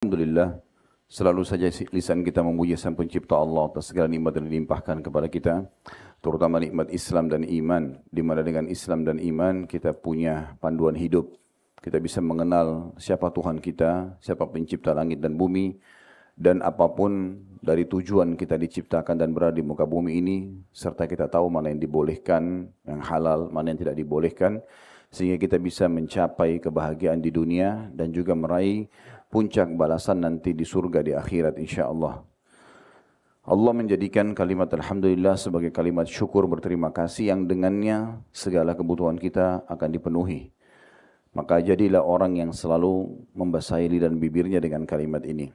Alhamdulillah, selalu saja lisan kita memuji Sang Pencipta Allah atas segala nikmat yang dilimpahkan kepada kita, terutama nikmat Islam dan iman, di mana dengan Islam dan iman kita punya panduan hidup. Kita bisa mengenal siapa Tuhan kita, siapa pencipta langit dan bumi, dan apapun dari tujuan kita diciptakan dan berada di muka bumi ini, serta kita tahu mana yang dibolehkan, yang halal, mana yang tidak dibolehkan, sehingga kita bisa mencapai kebahagiaan di dunia dan juga meraih puncak balasan nanti di surga di akhirat insyaAllah. Allah menjadikan kalimat Alhamdulillah sebagai kalimat syukur berterima kasih yang dengannya segala kebutuhan kita akan dipenuhi. Maka jadilah orang yang selalu membasahi lidah dan bibirnya dengan kalimat ini.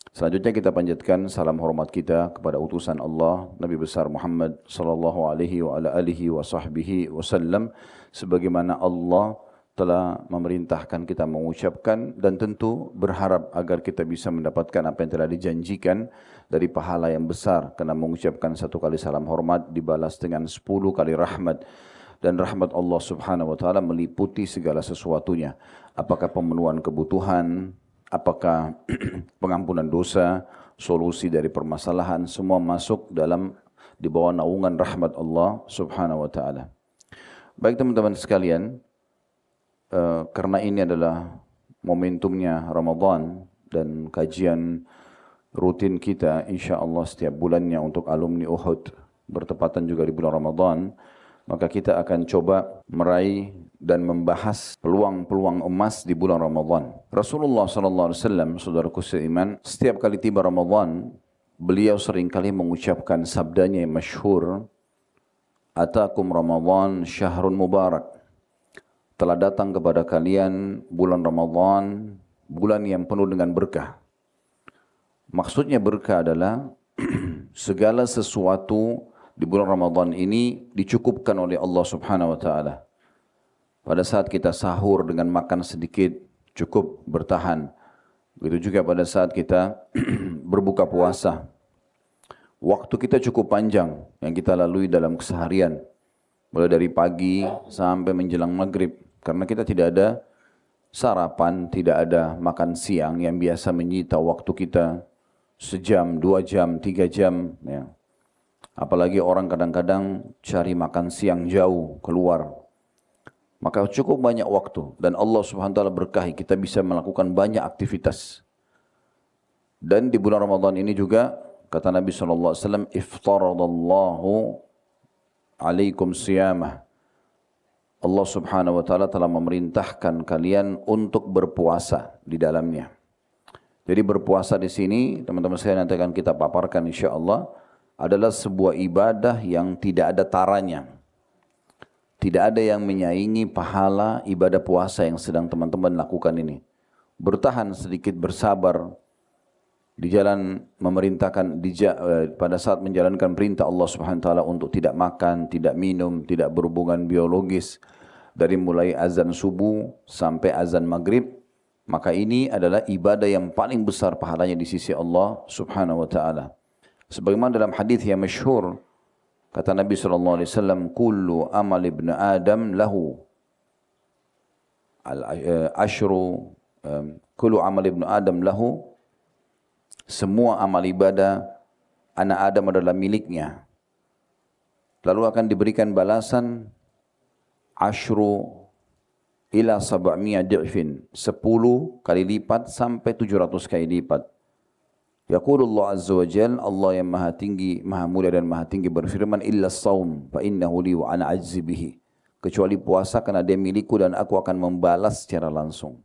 Selanjutnya kita panjatkan salam hormat kita kepada utusan Allah Nabi besar Muhammad sallallahu alaihi wa ala alihi wa sahbihi wasallam, sebagaimana Allah telah memerintahkan kita mengucapkan dan tentu berharap agar kita bisa mendapatkan apa yang telah dijanjikan dari pahala yang besar karena mengucapkan satu kali salam hormat dibalas dengan 10 kali rahmat, dan rahmat Allah subhanahu wa ta'ala meliputi segala sesuatunya, apakah pemenuhan kebutuhan, apakah pengampunan dosa, solusi dari permasalahan, semua masuk dalam di bawah naungan rahmat Allah subhanahu wa ta'ala. Baik teman-teman sekalian, karena ini adalah momentumnya Ramadan dan kajian rutin kita insyaAllah setiap bulannya untuk alumni Uhud bertepatan juga di bulan Ramadan, maka kita akan coba meraih dan membahas peluang-peluang emas di bulan Ramadan. Rasulullah SAW, saudaraku seiman, setiap kali tiba Ramadan, beliau seringkali mengucapkan sabdanya yang masyhur, "Atakum Ramadan syahrun mubarak." Telah datang kepada kalian bulan Ramadan, bulan yang penuh dengan berkah. Maksudnya berkah adalah segala sesuatu di bulan Ramadan ini dicukupkan oleh Allah subhanahu wa ta'ala. Pada saat kita sahur dengan makan sedikit, cukup bertahan. Begitu juga pada saat kita berbuka puasa. Waktu kita cukup panjang yang kita lalui dalam keseharian. Mulai dari pagi sampai menjelang maghrib. Karena kita tidak ada sarapan, tidak ada makan siang yang biasa menyita waktu kita sejam, 2 jam, 3 jam. Ya. Apalagi orang kadang-kadang cari makan siang jauh keluar. Maka cukup banyak waktu. Dan Allah subhanahu wa ta'ala berkahi, kita bisa melakukan banyak aktivitas. Dan di bulan Ramadan ini juga, kata Nabi SAW, "Iftaradallahu alaikum siyamah." Allah subhanahu wa ta'ala telah memerintahkan kalian untuk berpuasa di dalamnya. Jadi berpuasa di sini, teman-teman saya nanti akan kita paparkan insyaAllah, adalah sebuah ibadah yang tidak ada taranya. Tidak ada yang menyaingi pahala ibadah puasa yang sedang teman-teman lakukan ini. Bertahan sedikit, bersabar di jalan memerintahkan pada saat menjalankan perintah Allah Subhanahu wa taala untuk tidak makan, tidak minum, tidak berhubungan biologis dari mulai azan subuh sampai azan maghrib, maka ini adalah ibadah yang paling besar pahalanya di sisi Allah Subhanahu wa taala. Sebagaimana dalam hadis yang masyhur, kata Nabi sallallahu alaihi wasallam, "Kullu amal ibn Adam lahu al-ashru kullu amal ibn Adam lahu." Semua amal ibadah anak Adam adalah miliknya. Lalu akan diberikan balasan ashru ila sab'mi'a di'fin, 10 kali lipat sampai 700 kali lipat. Yaqulullah azza wa jalla, Allah yang maha tinggi, maha mulia dan maha tinggi berfirman, "Illa as-shaum fa innahu li wa ana ajzi bihi." Kecuali puasa karena dia milikku dan aku akan membalas secara langsung.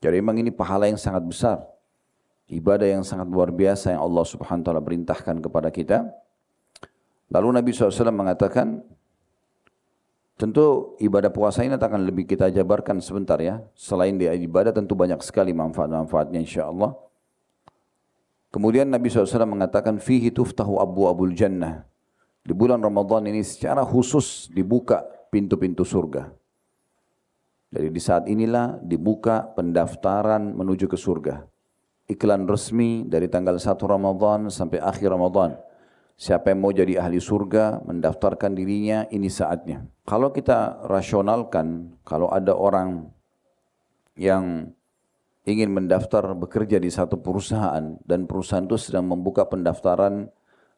Jadi memang ini pahala yang sangat besar. Ibadah yang sangat luar biasa yang Allah subhanahu wa ta'ala perintahkan kepada kita. Lalu Nabi SAW mengatakan, tentu ibadah puasa ini akan lebih kita jabarkan sebentar ya. Selain dia ibadah tentu banyak sekali manfaat-manfaatnya insyaAllah. Kemudian Nabi SAW mengatakan, "Fihi tuftahu abwabul jannah." Di bulan Ramadan ini secara khusus dibuka pintu-pintu surga. Jadi di saat inilah dibuka pendaftaran menuju ke surga. Iklan resmi dari tanggal 1 Ramadan sampai akhir Ramadan. Siapa yang mau jadi ahli surga, mendaftarkan dirinya, ini saatnya. Kalau kita rasionalkan, kalau ada orang yang ingin mendaftar bekerja di satu perusahaan dan perusahaan itu sedang membuka pendaftaran,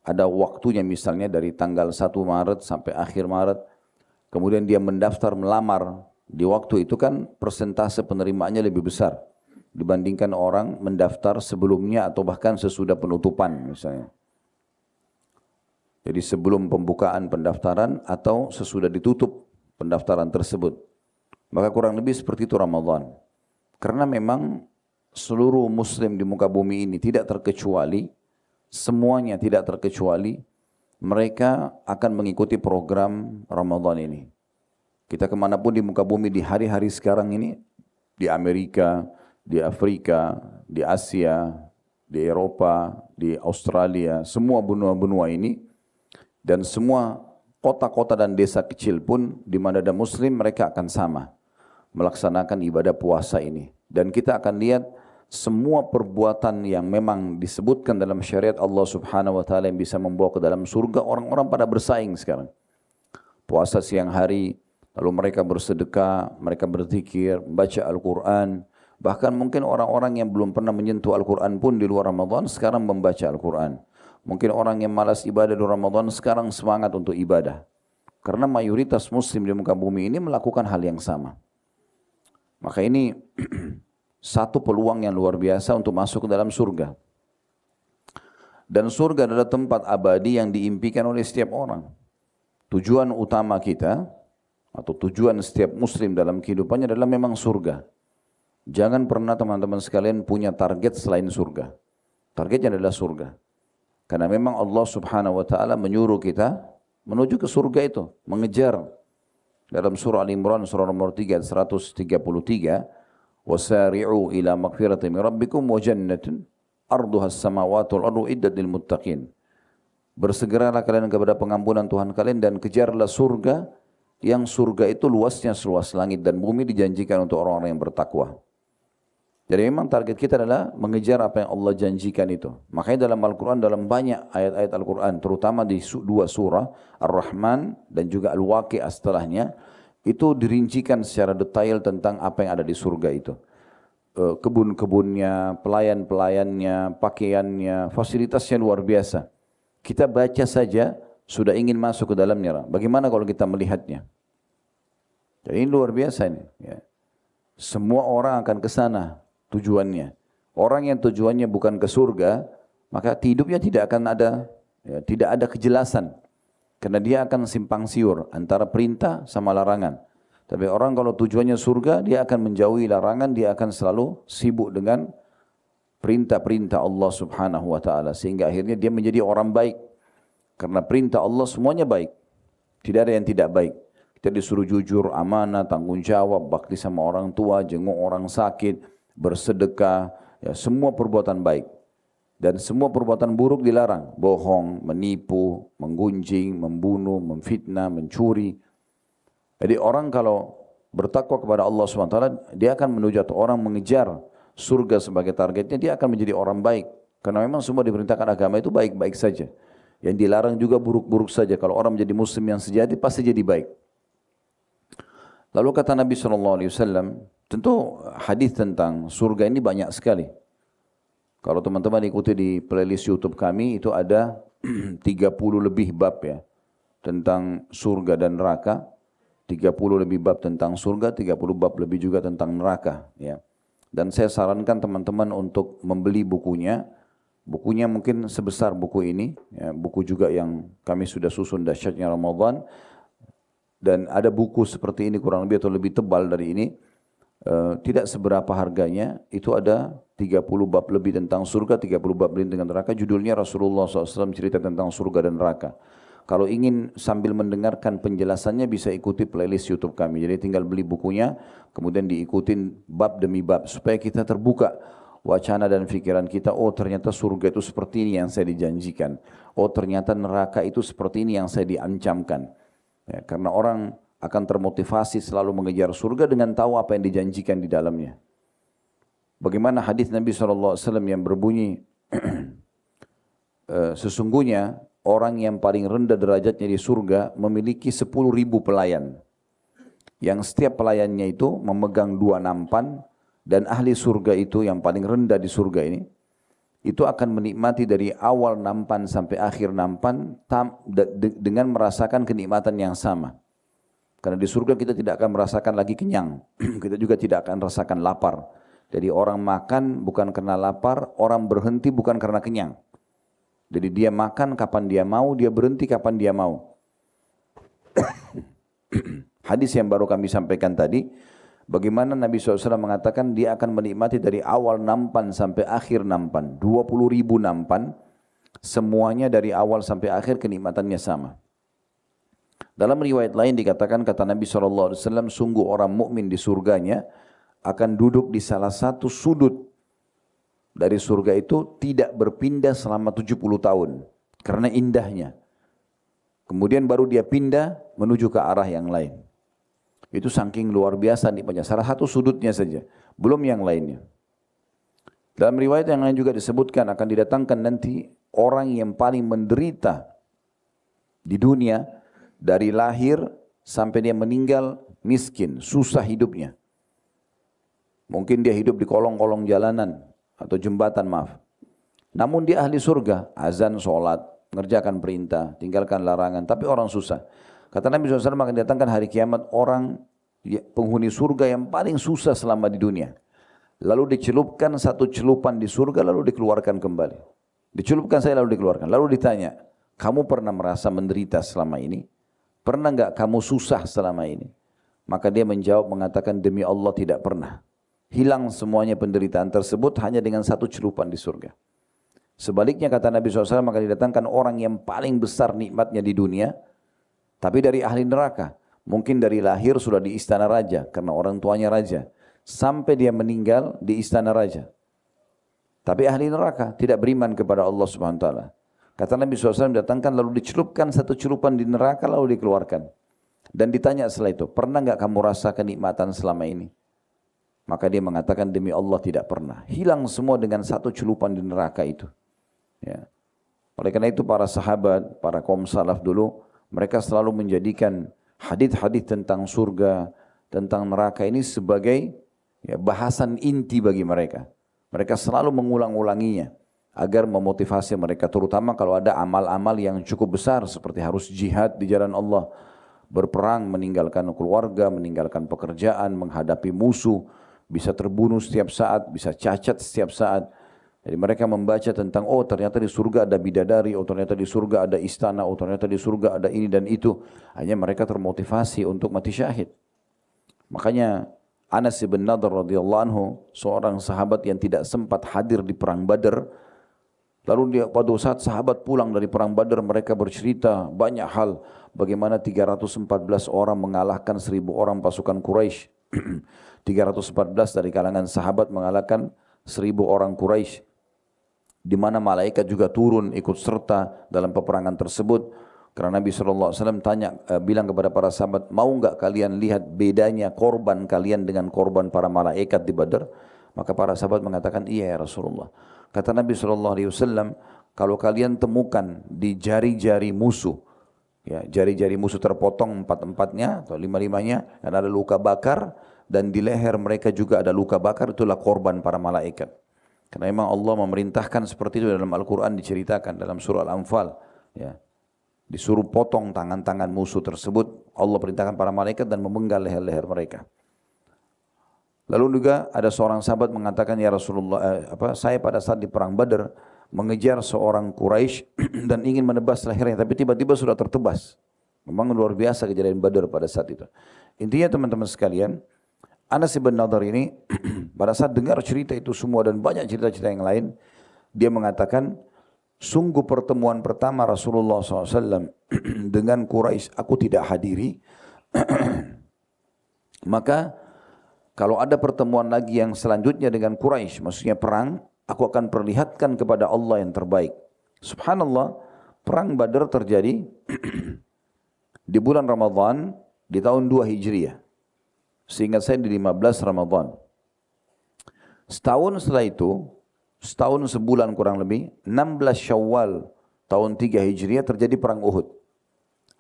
ada waktunya misalnya dari tanggal 1 Maret sampai akhir Maret, kemudian dia mendaftar melamar, di waktu itu kan persentase penerimaannya lebih besar dibandingkan orang mendaftar sebelumnya atau bahkan sesudah penutupan misalnya. Jadi sebelum pembukaan pendaftaran atau sesudah ditutup pendaftaran tersebut. Maka kurang lebih seperti itu Ramadan. Karena memang seluruh muslim di muka bumi ini tidak terkecuali, semuanya tidak terkecuali, mereka akan mengikuti program Ramadan ini. Kita kemanapun di muka bumi di hari-hari sekarang ini, di Amerika, di Afrika, di Asia, di Eropa, di Australia, semua benua-benua ini, dan semua kota-kota dan desa kecil pun di mana ada muslim, mereka akan sama melaksanakan ibadah puasa ini. Dan kita akan lihat semua perbuatan yang memang disebutkan dalam syariat Allah Subhanahu wa taala yang bisa membawa ke dalam surga, orang-orang pada bersaing sekarang. Puasa siang hari, lalu mereka bersedekah, mereka berzikir, membaca Al-Quran. Bahkan mungkin orang-orang yang belum pernah menyentuh Al-Quran pun di luar Ramadan sekarang membaca Al-Quran. Mungkin orang yang malas ibadah di Ramadan sekarang semangat untuk ibadah. Karena mayoritas muslim di muka bumi ini melakukan hal yang sama. Maka ini satu peluang yang luar biasa untuk masuk ke dalam surga. Dan surga adalah tempat abadi yang diimpikan oleh setiap orang. Tujuan utama kita atau tujuan setiap muslim dalam kehidupannya adalah memang surga. Jangan pernah teman-teman sekalian punya target selain surga. Targetnya adalah surga. Karena memang Allah Subhanahu wa taala menyuruh kita menuju ke surga itu, mengejar. Dalam surah Al-Imran surah nomor 3 133, wasari'u ila maghfiratin min rabbikum wa jannatin arduha as-samawati wal ardu iddat lil muttaqin. Bersegeralah kalian kepada pengampunan Tuhan kalian dan kejarlah surga, yang surga itu luasnya seluas langit dan bumi, dijanjikan untuk orang-orang yang bertakwa. Jadi memang target kita adalah mengejar apa yang Allah janjikan itu. Makanya dalam Al-Quran, dalam banyak ayat-ayat Al-Quran, terutama di dua surah, Ar-Rahman dan juga Al-Waqi'ah setelahnya, itu dirincikan secara detail tentang apa yang ada di surga itu. Kebun-kebunnya, pelayan-pelayannya, pakaiannya, fasilitasnya luar biasa. Kita baca saja, sudah ingin masuk ke dalamnya. Bagaimana kalau kita melihatnya? Jadi ini luar biasa ini. Ya. Semua orang akan ke sana tujuannya. Orang yang tujuannya bukan ke surga, maka hidupnya tidak akan ada, ya, tidak ada kejelasan. Karena dia akan simpang siur antara perintah sama larangan. Tapi orang kalau tujuannya surga, dia akan menjauhi larangan, dia akan selalu sibuk dengan perintah-perintah Allah Subhanahu wa taala, sehingga akhirnya dia menjadi orang baik. Karena perintah Allah semuanya baik. Tidak ada yang tidak baik. Kita disuruh jujur, amanah, tanggung jawab, bakti sama orang tua, jenguk orang sakit, bersedekah, ya, semua perbuatan baik. Dan semua perbuatan buruk dilarang. Bohong, menipu, menggunjing, membunuh, memfitnah, mencuri. Jadi orang kalau bertakwa kepada Allah SWT, dia akan menuju, atau orang mengejar surga sebagai targetnya, dia akan menjadi orang baik. Karena memang semua diperintahkan agama itu baik-baik saja. Yang dilarang juga buruk-buruk saja. Kalau orang menjadi muslim yang sejati, pasti jadi baik. Lalu kata Nabi SAW, tentu hadis tentang surga ini banyak sekali. Kalau teman-teman ikuti di playlist YouTube kami, itu ada 30 lebih bab ya, tentang surga dan neraka. 30 lebih bab tentang surga, 30 bab lebih juga tentang neraka. Ya. Dan saya sarankan teman-teman untuk membeli bukunya. Bukunya mungkin sebesar buku ini, ya, buku juga yang kami sudah susun dahsyatnya Ramadan. Dan ada buku seperti ini kurang lebih atau lebih tebal dari ini, tidak seberapa harganya, itu ada 30 bab lebih tentang surga, 30 bab lebih tentang neraka. Judulnya Rasulullah SAW cerita tentang surga dan neraka. Kalau ingin sambil mendengarkan penjelasannya bisa ikuti playlist YouTube kami. Jadi tinggal beli bukunya, kemudian diikutin bab demi bab supaya kita terbuka wacana dan pikiran kita. Oh ternyata surga itu seperti ini yang saya dijanjikan. Oh ternyata neraka itu seperti ini yang saya diancamkan. Ya, karena orang akan termotivasi selalu mengejar surga dengan tahu apa yang dijanjikan di dalamnya. Bagaimana hadis Nabi SAW yang berbunyi, sesungguhnya orang yang paling rendah derajatnya di surga memiliki 10.000 pelayan. Yang setiap pelayannya itu memegang 2 nampan Dan ahli surga itu yang paling rendah di surga ini, itu akan menikmati dari awal nampan sampai akhir nampan dengan merasakan kenikmatan yang sama. Karena di surga kita tidak akan merasakan lagi kenyang. Kita juga tidak akan merasakan lapar. Jadi orang makan bukan karena lapar, orang berhenti bukan karena kenyang. Jadi dia makan kapan dia mau, dia berhenti kapan dia mau. Hadis yang baru kami sampaikan tadi, bagaimana Nabi SAW mengatakan dia akan menikmati dari awal nampan sampai akhir nampan. 20.000 nampan, semuanya dari awal sampai akhir kenikmatannya sama. Dalam riwayat lain dikatakan kata Nabi SAW, sungguh orang mukmin di surganya akan duduk di salah satu sudut dari surga itu tidak berpindah selama 70 tahun. Karena indahnya. Kemudian baru dia pindah menuju ke arah yang lain. Itu saking luar biasa nikmatnya. Salah satu sudutnya saja. Belum yang lainnya. Dalam riwayat yang lain juga disebutkan akan didatangkan nanti orang yang paling menderita di dunia. Dari lahir sampai dia meninggal miskin, susah hidupnya. Mungkin dia hidup di kolong-kolong jalanan atau jembatan maaf. Namun dia ahli surga, azan, sholat, mengerjakan perintah, tinggalkan larangan. Tapi orang susah. Kata Nabi SAW akan datangkan hari kiamat orang penghuni surga yang paling susah selama di dunia. Lalu dicelupkan satu celupan di surga lalu dikeluarkan kembali. Dicelupkan saya lalu dikeluarkan. Lalu ditanya, kamu pernah merasa menderita selama ini? Pernah enggak kamu susah selama ini? Maka dia menjawab mengatakan demi Allah tidak pernah. Hilang semuanya penderitaan tersebut hanya dengan satu celupan di surga. Sebaliknya kata Nabi SAW maka didatangkan orang yang paling besar nikmatnya di dunia. Tapi dari ahli neraka. Mungkin dari lahir sudah di istana raja karena orang tuanya raja. Sampai dia meninggal di istana raja. Tapi ahli neraka tidak beriman kepada Allah Subhanahu Wa Taala. Kata Nabi SAW datangkan lalu dicelupkan satu celupan di neraka lalu dikeluarkan. Dan ditanya setelah itu, pernah enggak kamu rasa kenikmatan selama ini? Maka dia mengatakan demi Allah tidak pernah. Hilang semua dengan satu celupan di neraka itu. Ya. Oleh karena itu para sahabat, para kaum salaf dulu, mereka selalu menjadikan hadis-hadis tentang surga, tentang neraka ini sebagai bahasan inti bagi mereka. Mereka selalu mengulang-ulanginya. Agar memotivasi mereka terutama kalau ada amal-amal yang cukup besar seperti harus jihad di jalan Allah, berperang, meninggalkan keluarga, meninggalkan pekerjaan, menghadapi musuh, bisa terbunuh setiap saat, bisa cacat setiap saat. Jadi mereka membaca tentang oh ternyata di surga ada bidadari, oh ternyata di surga ada istana, oh ternyata di surga ada ini dan itu. Hanya mereka termotivasi untuk mati syahid. Makanya Anas bin Nadhr radhiyallahu anhu, seorang sahabat yang tidak sempat hadir di perang Badar. Lalu dia pada saat sahabat pulang dari perang Badar mereka bercerita banyak hal bagaimana 314 orang mengalahkan 1000 orang pasukan Quraisy. 314 dari kalangan sahabat mengalahkan 1000 orang Quraisy. Di mana malaikat juga turun ikut serta dalam peperangan tersebut. Karena Nabi SAW bilang kepada para sahabat, mau enggak kalian lihat bedanya korban kalian dengan korban para malaikat di Badar? Maka para sahabat mengatakan, iya ya Rasulullah. Kata Nabi SAW, kalau kalian temukan di jari-jari musuh, ya, jari-jari musuh terpotong 4-4-nya atau 5-5-nya, dan ada luka bakar, dan di leher mereka juga ada luka bakar, itulah korban para malaikat. Karena memang Allah memerintahkan seperti itu dalam Al-Quran diceritakan dalam surah Al-Anfal. Ya. Disuruh potong tangan-tangan musuh tersebut, Allah perintahkan para malaikat dan memenggal leher-leher mereka. Lalu juga ada seorang sahabat mengatakan, ya Rasulullah, saya pada saat di perang Badar mengejar seorang Quraisy dan ingin menebas lehernya, tapi tiba-tiba sudah tertebas. Memang luar biasa kejadian Badar pada saat itu. Intinya teman-teman sekalian, Anas bin Nadhr ini pada saat dengar cerita itu semua dan banyak cerita-cerita yang lain, dia mengatakan, sungguh pertemuan pertama Rasulullah SAW dengan Quraisy aku tidak hadiri, maka kalau ada pertemuan lagi yang selanjutnya dengan Quraisy, maksudnya perang, aku akan perlihatkan kepada Allah yang terbaik. Subhanallah, perang Badar terjadi di bulan Ramadan di tahun 2 Hijriah. Seingat saya di 15 Ramadan. Setahun setelah itu, setahun sebulan kurang lebih, 16 Syawal tahun 3 Hijriah terjadi perang Uhud.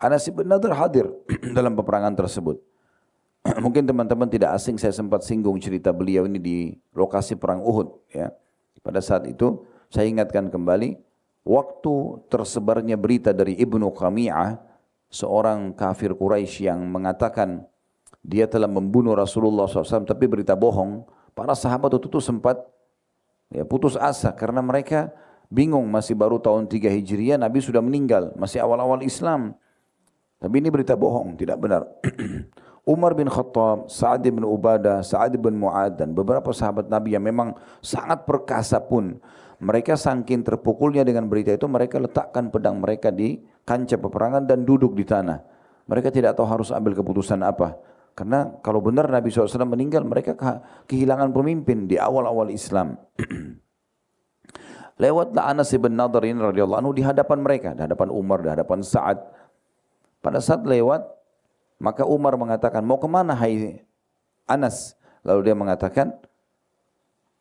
Anas bin Nadhr hadir dalam peperangan tersebut. Mungkin teman-teman tidak asing, saya sempat singgung cerita beliau ini di lokasi perang Uhud. Ya. Pada saat itu saya ingatkan kembali, waktu tersebarnya berita dari Ibnu Qami'ah, seorang kafir Quraisy yang mengatakan dia telah membunuh Rasulullah SAW, tapi berita bohong. Para sahabat waktu itu sempat putus asa karena mereka bingung, masih baru tahun 3 Hijriah, Nabi sudah meninggal, masih awal-awal Islam. Tapi ini berita bohong, tidak benar. Umar bin Khattab, Sa'ad bin Ubadah, Sa'ad bin Mu'ad, dan beberapa sahabat Nabi yang memang sangat perkasa pun, mereka saking terpukulnya dengan berita itu, mereka letakkan pedang mereka di kancah peperangan dan duduk di tanah. Mereka tidak tahu harus ambil keputusan apa. Karena kalau benar Nabi SAW meninggal, mereka kehilangan pemimpin di awal-awal Islam. Lewatlah Anas bin Nadhr ini radhiyallahu anhu di hadapan mereka, di hadapan Umar, di hadapan Sa'ad. Pada saat lewat, maka Umar mengatakan, mau kemana hai Anas? Lalu dia mengatakan,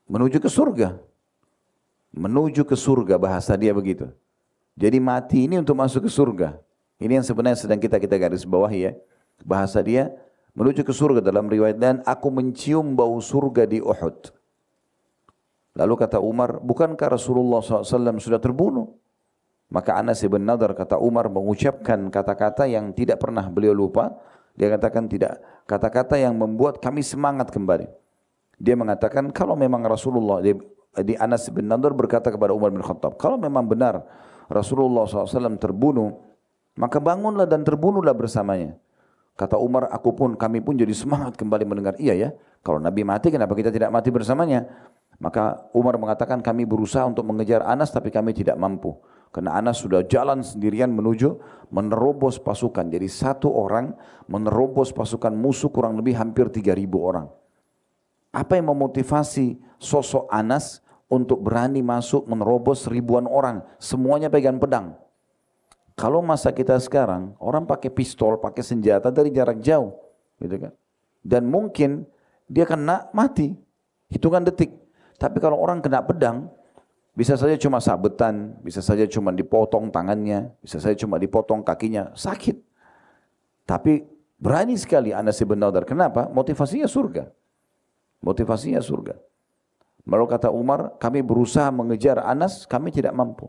menuju ke surga. Menuju ke surga, bahasa dia begitu. Jadi mati ini untuk masuk ke surga. Ini yang sebenarnya sedang kita garis bawahi ya. Bahasa dia, menuju ke surga dalam riwayat, dan aku mencium bau surga di Uhud. Lalu kata Umar, bukankah Rasulullah SAW sudah terbunuh? Maka Anas bin Nadhr, kata Umar, mengucapkan kata-kata yang tidak pernah beliau lupa. Dia katakan tidak, kata-kata yang membuat kami semangat kembali. Dia mengatakan kalau memang Rasulullah, di Anas bin Nadhr berkata kepada Umar bin Khattab, kalau memang benar Rasulullah SAW terbunuh, maka bangunlah dan terbunuhlah bersamanya. Kata Umar, kami pun jadi semangat kembali mendengar, iya ya, kalau Nabi mati kenapa kita tidak mati bersamanya? Maka Umar mengatakan kami berusaha untuk mengejar Anas tapi kami tidak mampu. Karena Anas sudah jalan sendirian menerobos pasukan. Jadi satu orang menerobos pasukan musuh kurang lebih hampir 3.000 orang. Apa yang memotivasi sosok Anas untuk berani masuk menerobos ribuan orang? Semuanya pegang pedang. Kalau masa kita sekarang, orang pakai pistol, pakai senjata dari jarak jauh. Gitu kan? Dan mungkin dia kena mati. Hitungan detik. Tapi kalau orang kena pedang, bisa saja cuma sabetan, bisa saja cuma dipotong tangannya, bisa saja cuma dipotong kakinya, sakit. Tapi berani sekali Anas bin Nadhr. Kenapa? Motivasinya surga. Motivasinya surga. Lalu kata Umar, kami berusaha mengejar Anas, kami tidak mampu.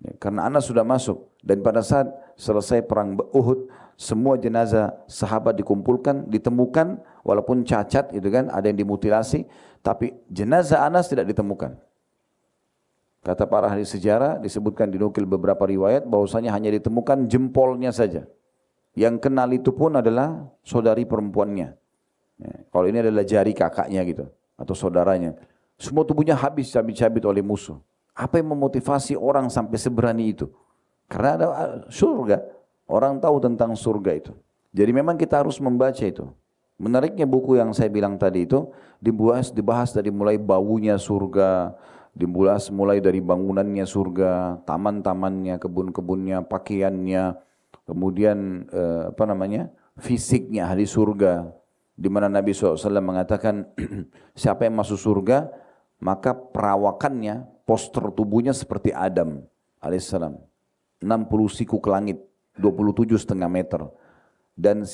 Ya, karena Anas sudah masuk. Dan pada saat selesai perang Uhud, semua jenazah sahabat dikumpulkan, ditemukan, walaupun cacat, itu kan, ada yang dimutilasi, tapi jenazah Anas tidak ditemukan. Kata para ahli sejarah, disebutkan dinukil beberapa riwayat, bahwasanya hanya ditemukan jempolnya saja. Yang kenal itu pun adalah saudari perempuannya. Ya, kalau ini adalah jari kakaknya gitu, atau saudaranya. Semua tubuhnya habis cabit-cabit oleh musuh. Apa yang memotivasi orang sampai seberani itu? Karena ada surga. Orang tahu tentang surga itu. Jadi memang kita harus membaca itu. Menariknya buku yang saya bilang tadi itu dibahas dari mulai baunya surga, dibahas mulai dari bangunannya surga, taman-tamannya, kebun-kebunnya, pakaiannya, kemudian fisiknya ahli surga, di mana Nabi SAW mengatakan siapa yang masuk surga maka perawakannya, postur tubuhnya seperti Adam alaihissalam, 60 siku ke langit, 27,5 meter, dan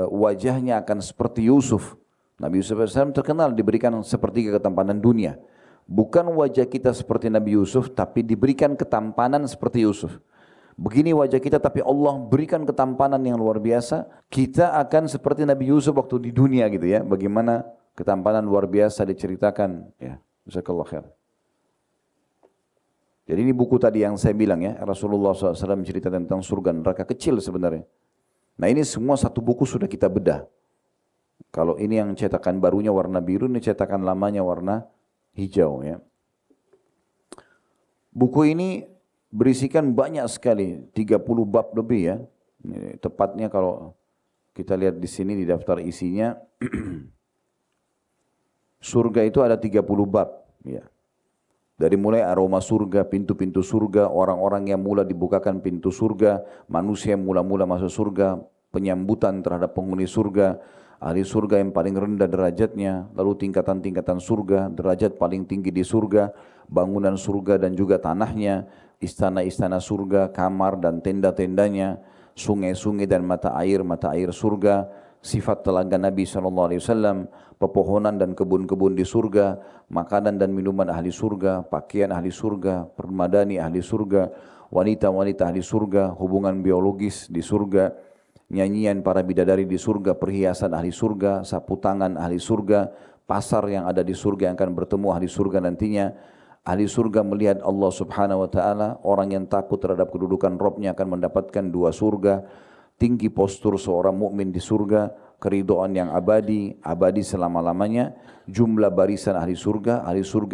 wajahnya akan seperti Yusuf. Nabi Yusuf alaihissalam terkenal diberikan sepertiga ketampanan dunia. Bukan wajah kita seperti Nabi Yusuf, tapi diberikan ketampanan seperti Yusuf. Begini wajah kita, tapi Allah berikan ketampanan yang luar biasa. Kita akan seperti Nabi Yusuf waktu di dunia gitu ya. Bagaimana ketampanan luar biasa diceritakan. Ya, jazakallah khair. Jadi ini buku tadi yang saya bilang ya, Rasulullah SAW mencerita tentang surga neraka kecil sebenarnya. Nah ini semua satu buku sudah kita bedah. Kalau ini yang cetakan barunya warna biru, ini cetakan lamanya warna hijau ya. Buku ini berisikan banyak sekali, 30 bab lebih ya. Ini tepatnya kalau kita lihat di sini di daftar isinya, surga itu ada 30 bab ya. Dari mulai aroma surga, pintu-pintu surga, orang-orang yang mula dibukakan pintu surga, manusia yang mula-mula masuk surga, penyambutan terhadap penghuni surga, ahli surga yang paling rendah derajatnya, lalu tingkatan-tingkatan surga, derajat paling tinggi di surga, bangunan surga dan juga tanahnya, istana-istana surga, kamar dan tenda-tendanya, sungai-sungai dan mata air surga, sifat telaga Nabi SAW, pepohonan dan kebun-kebun di surga, makanan dan minuman ahli surga, pakaian ahli surga, permadani ahli surga, wanita-wanita ahli surga, hubungan biologis di surga, nyanyian para bidadari di surga, perhiasan ahli surga, sapu tangan ahli surga, pasar yang ada di surga yang akan bertemu ahli surga nantinya. Ahli surga melihat Allah Subhanahu wa taala, orang yang takut terhadap kedudukan Rabb-nya akan mendapatkan 2 surga, tinggi postur seorang mukmin di surga, keridhaan yang abadi, abadi selama-lamanya, jumlah barisan ahli surga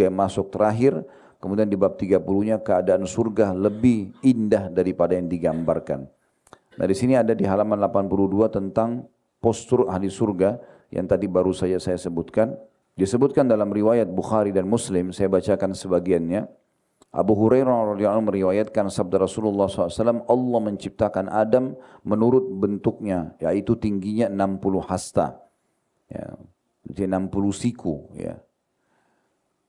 yang masuk terakhir, kemudian di bab 30-nya keadaan surga lebih indah daripada yang digambarkan. Nah, di sini ada di halaman 82 tentang postur ahli surga yang tadi baru saya sebutkan. Disebutkan dalam riwayat Bukhari dan Muslim, saya bacakan sebagiannya. Abu Hurairah radhiyallahu anhu meriwayatkan sabda Rasulullah SAW, Allah menciptakan Adam menurut bentuknya, yaitu tingginya 60 hasta, ya, 60 siku. Ya.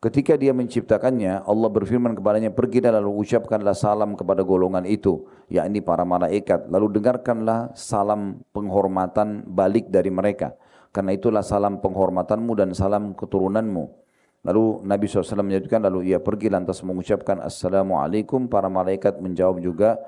Ketika dia menciptakannya, Allah berfirman kepadanya, pergilah lalu ucapkanlah salam kepada golongan itu, yakni para malaikat. Lalu dengarkanlah salam penghormatan balik dari mereka. Karena itulah salam penghormatanmu dan salam keturunanmu. Lalu Nabi SAW menyebutkan, lalu ia pergi lantas mengucapkan Assalamualaikum. Para malaikat menjawab juga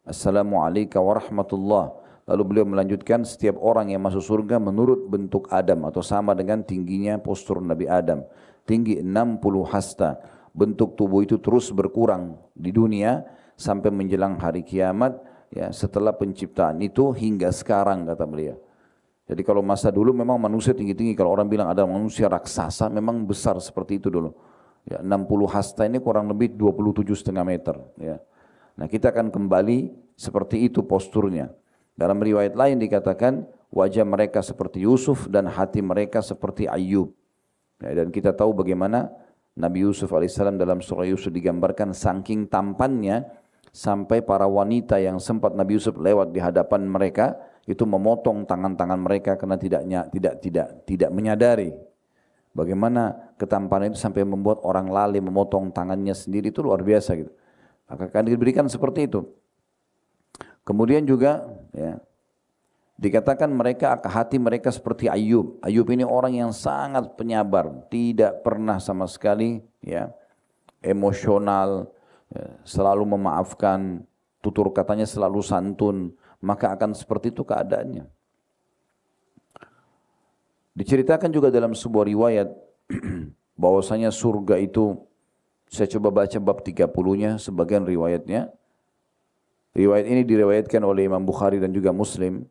Assalamualaikum warahmatullah. Lalu beliau melanjutkan, setiap orang yang masuk surga menurut bentuk Adam atau sama dengan tingginya postur Nabi Adam. Tinggi 60 hasta. Bentuk tubuh itu terus berkurang di dunia sampai menjelang hari kiamat, ya, setelah penciptaan itu hingga sekarang, kata beliau. Jadi kalau masa dulu memang manusia tinggi-tinggi, kalau orang bilang ada manusia raksasa memang besar seperti itu dulu. Ya, 60 hasta ini kurang lebih 27,5 meter. Ya. Nah, kita akan kembali seperti itu posturnya. Dalam riwayat lain dikatakan wajah mereka seperti Yusuf dan hati mereka seperti Ayyub. Ya, dan kita tahu bagaimana Nabi Yusuf alaihissalam dalam surah Yusuf digambarkan saking tampannya sampai para wanita yang sempat Nabi Yusuf lewat di hadapan mereka itu memotong tangan-tangan mereka karena tidak menyadari bagaimana ketampanan itu sampai membuat orang lalai memotong tangannya sendiri, itu luar biasa gitu. Akan diberikan seperti itu. Kemudian juga ya, dikatakan mereka hati mereka seperti Ayyub. Ayyub ini orang yang sangat penyabar, tidak pernah sama sekali ya emosional, ya, selalu memaafkan, tutur katanya selalu santun. Maka akan seperti itu keadaannya. Diceritakan juga dalam sebuah riwayat bahwasanya surga itu, saya coba baca bab 30-nya sebagian riwayatnya. Riwayat ini diriwayatkan oleh Imam Bukhari dan juga Muslim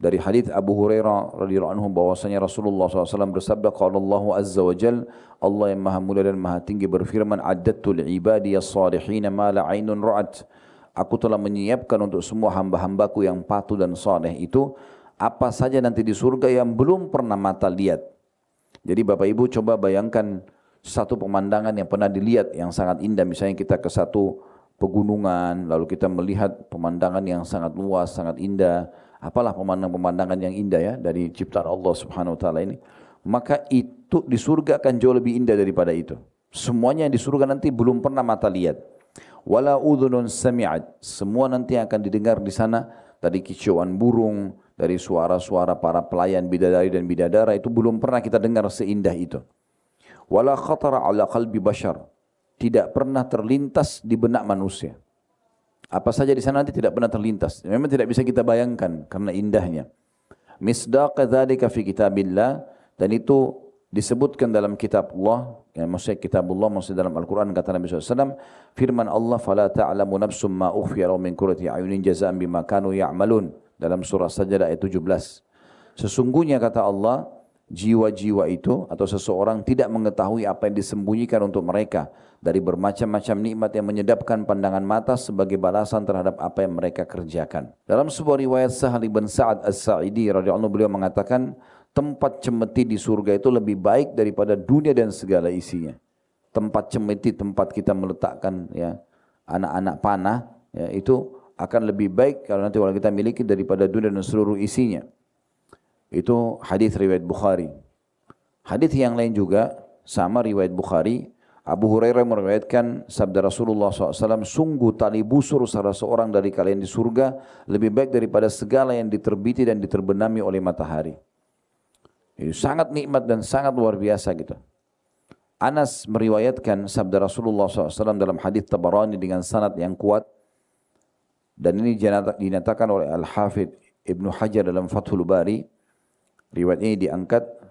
dari hadits Abu Hurairah radhiyallahu anhu bahwasanya Rasulullah SAW bersabda, qala Allahu azza wa jalla, Allah yang maha mulia dan maha tinggi berfirman, addattu li'ibadiyas salihin ma la 'ainun ra'at. Aku telah menyiapkan untuk semua hamba-hambaku yang patuh dan saleh itu apa saja nanti di surga yang belum pernah mata lihat. Jadi Bapak Ibu coba bayangkan satu pemandangan yang pernah dilihat yang sangat indah. Misalnya kita ke satu pegunungan, lalu kita melihat pemandangan yang sangat luas, sangat indah. Apalah pemandangan yang indah ya dari ciptaan Allah Subhanahu wa taala ini. Maka itu di surga akan jauh lebih indah daripada itu. Semuanya yang di surga nanti belum pernah mata lihat. Wala udhunun sami'at, semua nanti akan didengar di sana, dari kicauan burung, dari suara-suara para pelayan bidadari dan bidadara, itu belum pernah kita dengar seindah itu. Wala khatara ala qalbi bashar, tidak pernah terlintas di benak manusia. Apa saja di sana nanti tidak pernah terlintas. Memang tidak bisa kita bayangkan karena indahnya. Misdaqa dzalika fi kitabillah, dan itu disebutkan dalam kitab Allah, yang maksudnya kitabullah maksudnya dalam Al-Quran, kata Nabi SAW, firman Allah, فَلَا تَعْلَمُ نَفْسٌ مَا أُخْفِيَ لَهُم مِّن قُرَّةِ أَعْيُنٍ جَزَاءً بِمَا كَانُوا يَعْمَلُونَ, dalam surah Sajdah ayat 17. Sesungguhnya kata Allah, jiwa-jiwa itu atau seseorang tidak mengetahui apa yang disembunyikan untuk mereka dari bermacam-macam nikmat yang menyedapkan pandangan mata sebagai balasan terhadap apa yang mereka kerjakan. Dalam sebuah riwayat Sahal bin Sa'ad As-Sa'idi radhiyallahu anhu, beliau mengatakan, tempat cemeti di surga itu lebih baik daripada dunia dan segala isinya. Tempat cemeti, tempat kita meletakkan ya anak-anak panah, ya, itu akan lebih baik kalau nanti kalau kita miliki daripada dunia dan seluruh isinya. Itu hadis riwayat Bukhari. Hadis yang lain juga sama riwayat Bukhari. Abu Hurairah meriwayatkan sabda Rasulullah SAW, sungguh tali busur salah seorang dari kalian di surga lebih baik daripada segala yang diterbiti dan diterbenami oleh matahari. Ini sangat nikmat dan sangat luar biasa gitu. Anas meriwayatkan sabda Rasulullah SAW dalam hadis Tabarani dengan sanad yang kuat, dan ini dinyatakan oleh Al-Hafidh Ibnu Hajar dalam Fathul Bari. Riwayat ini diangkat.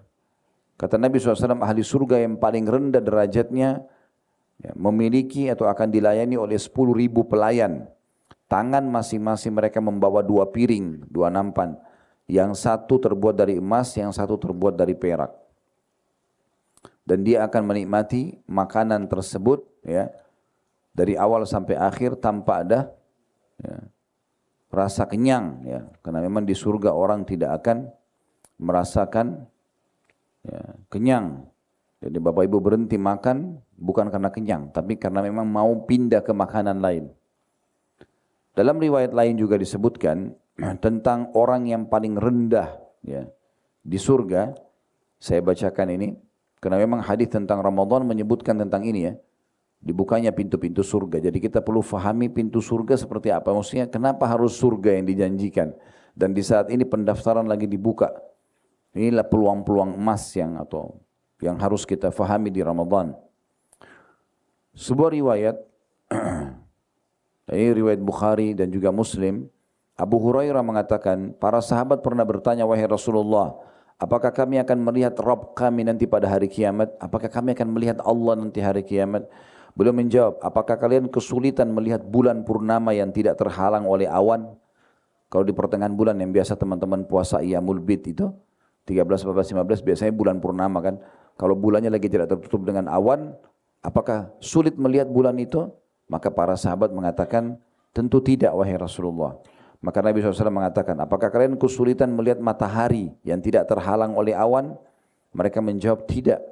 Kata Nabi SAW, ahli surga yang paling rendah derajatnya memiliki atau akan dilayani oleh 10.000 pelayan. Tangan masing-masing mereka membawa 2 piring, 2 nampan. Yang satu terbuat dari emas, yang satu terbuat dari perak. Dan dia akan menikmati makanan tersebut ya, dari awal sampai akhir tanpa ada rasa kenyang. Ya. Karena memang di surga orang tidak akan merasakan kenyang. Jadi Bapak Ibu berhenti makan bukan karena kenyang, tapi karena memang mau pindah ke makanan lain. Dalam riwayat lain juga disebutkan tentang orang yang paling rendah ya, di surga. Saya bacakan ini, karena memang hadis tentang Ramadan menyebutkan tentang ini ya, dibukanya pintu-pintu surga. Jadi kita perlu fahami pintu surga seperti apa. Maksudnya kenapa harus surga yang dijanjikan. Dan di saat ini pendaftaran lagi dibuka. Inilah peluang-peluang emas yang harus kita fahami di Ramadan. Sebuah riwayat, ini riwayat Bukhari dan juga Muslim, Abu Hurairah mengatakan, para sahabat pernah bertanya, wahai Rasulullah, apakah kami akan melihat Rabb kami nanti pada hari kiamat? Apakah kami akan melihat Allah nanti hari kiamat? Beliau menjawab, apakah kalian kesulitan melihat bulan purnama yang tidak terhalang oleh awan? Kalau di pertengahan bulan yang biasa teman-teman puasa Iyamul Bid itu, 13, 14, 15 biasanya bulan purnama kan. Kalau bulannya lagi tidak tertutup dengan awan, apakah sulit melihat bulan itu? Maka para sahabat mengatakan, tentu tidak wahai Rasulullah. Maka Nabi SAW mengatakan, apakah kalian kesulitan melihat matahari yang tidak terhalang oleh awan? Mereka menjawab, tidak.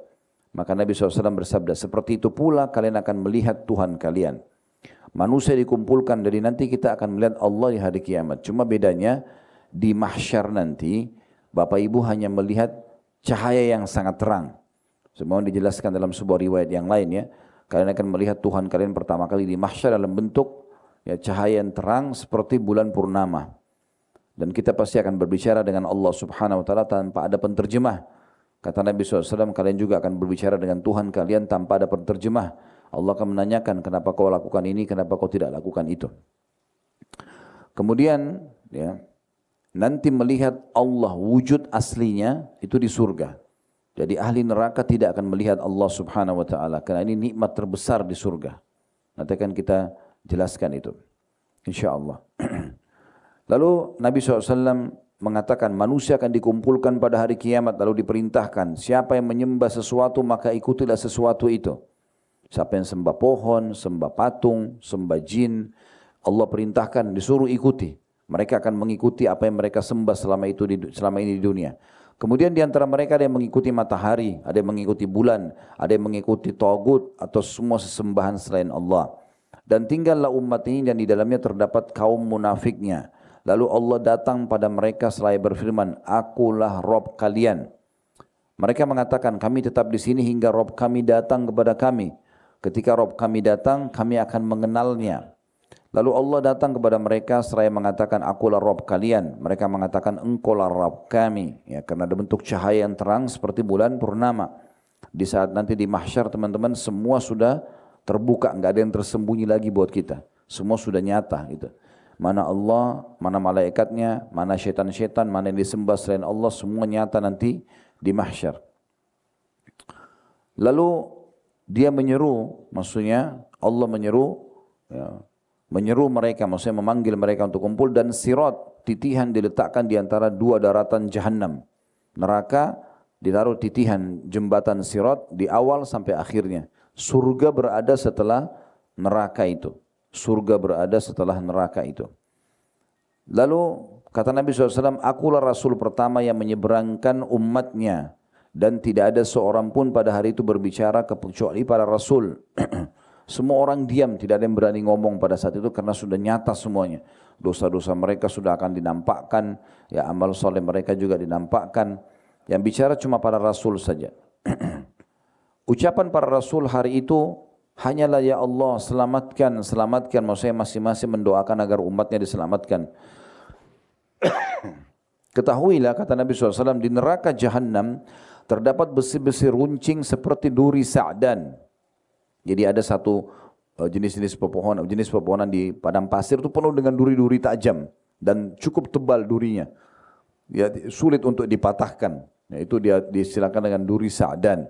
Maka Nabi SAW bersabda, seperti itu pula kalian akan melihat Tuhan kalian. Manusia dikumpulkan, dari nanti kita akan melihat Allah di hari kiamat. Cuma bedanya, di mahsyar nanti, Bapak Ibu hanya melihat cahaya yang sangat terang. Semua dijelaskan dalam sebuah riwayat yang lain ya. Kalian akan melihat Tuhan kalian pertama kali di mahsyar dalam bentuk ya, cahaya yang terang seperti bulan purnama. Dan kita pasti akan berbicara dengan Allah Subhanahu wa taala tanpa ada penterjemah. Kata Nabi SAW, kalian juga akan berbicara dengan Tuhan kalian tanpa ada penterjemah. Allah akan menanyakan, kenapa kau lakukan ini, kenapa kau tidak lakukan itu. Kemudian ya, nanti melihat Allah wujud aslinya itu di surga. Jadi ahli neraka tidak akan melihat Allah Subhanahu wa taala karena ini nikmat terbesar di surga. Nanti akan kita jelaskan itu, insyaallah. Lalu Nabi SAW mengatakan manusia akan dikumpulkan pada hari kiamat, lalu diperintahkan siapa yang menyembah sesuatu maka ikutilah sesuatu itu. Siapa yang sembah pohon, sembah patung, sembah jin, Allah perintahkan disuruh ikuti. Mereka akan mengikuti apa yang mereka sembah selama ini di dunia. Kemudian di antara mereka ada yang mengikuti matahari, ada yang mengikuti bulan, ada yang mengikuti tagut atau semua sesembahan selain Allah. Dan tinggallah umat ini dan di dalamnya terdapat kaum munafiknya. Lalu Allah datang pada mereka seraya berfirman, Akulah Rabb kalian. Mereka mengatakan, kami tetap di sini hingga Rabb kami datang kepada kami. Ketika Rabb kami datang, kami akan mengenalnya. Lalu Allah datang kepada mereka seraya mengatakan, Akulah Rabb kalian. Mereka mengatakan, Engkaulah Rabb kami. Ya, karena ada bentuk cahaya yang terang seperti bulan purnama. Di saat nanti di mahsyar teman-teman semua sudah terbuka, enggak ada yang tersembunyi lagi buat kita. Semua sudah nyata gitu. Mana Allah, mana malaikatnya, mana syaitan-syaitan, mana yang disembah selain Allah, semua nyata nanti di mahsyar. Lalu dia menyeru, maksudnya Allah menyeru, ya, menyeru mereka, maksudnya memanggil mereka untuk kumpul, dan sirat, titihan diletakkan di antara dua daratan Jahannam. Neraka ditaruh titihan jembatan sirat di awal sampai akhirnya. Surga berada setelah neraka itu. Surga berada setelah neraka itu. Lalu kata Nabi SAW, akulah Rasul pertama yang menyeberangkan umatnya. Dan tidak ada seorang pun pada hari itu berbicara kecuali para Rasul. Semua orang diam, tidak ada yang berani ngomong pada saat itu karena sudah nyata semuanya. Dosa-dosa mereka sudah akan dinampakkan, ya amal soleh mereka juga dinampakkan. Yang bicara cuma para Rasul saja. Ucapan para Rasul hari itu hanyalah ya Allah selamatkan, selamatkan. Maksudnya masing-masing mendoakan agar umatnya diselamatkan. Ketahuilah kata Nabi SAW, di neraka Jahannam terdapat besi-besi runcing seperti duri sa'dan. Jadi ada satu jenis-jenis pepohonan di padang pasir itu penuh dengan duri-duri tajam dan cukup tebal durinya. Ya, sulit untuk dipatahkan. Itu dia disilakan dengan duri sa'dan.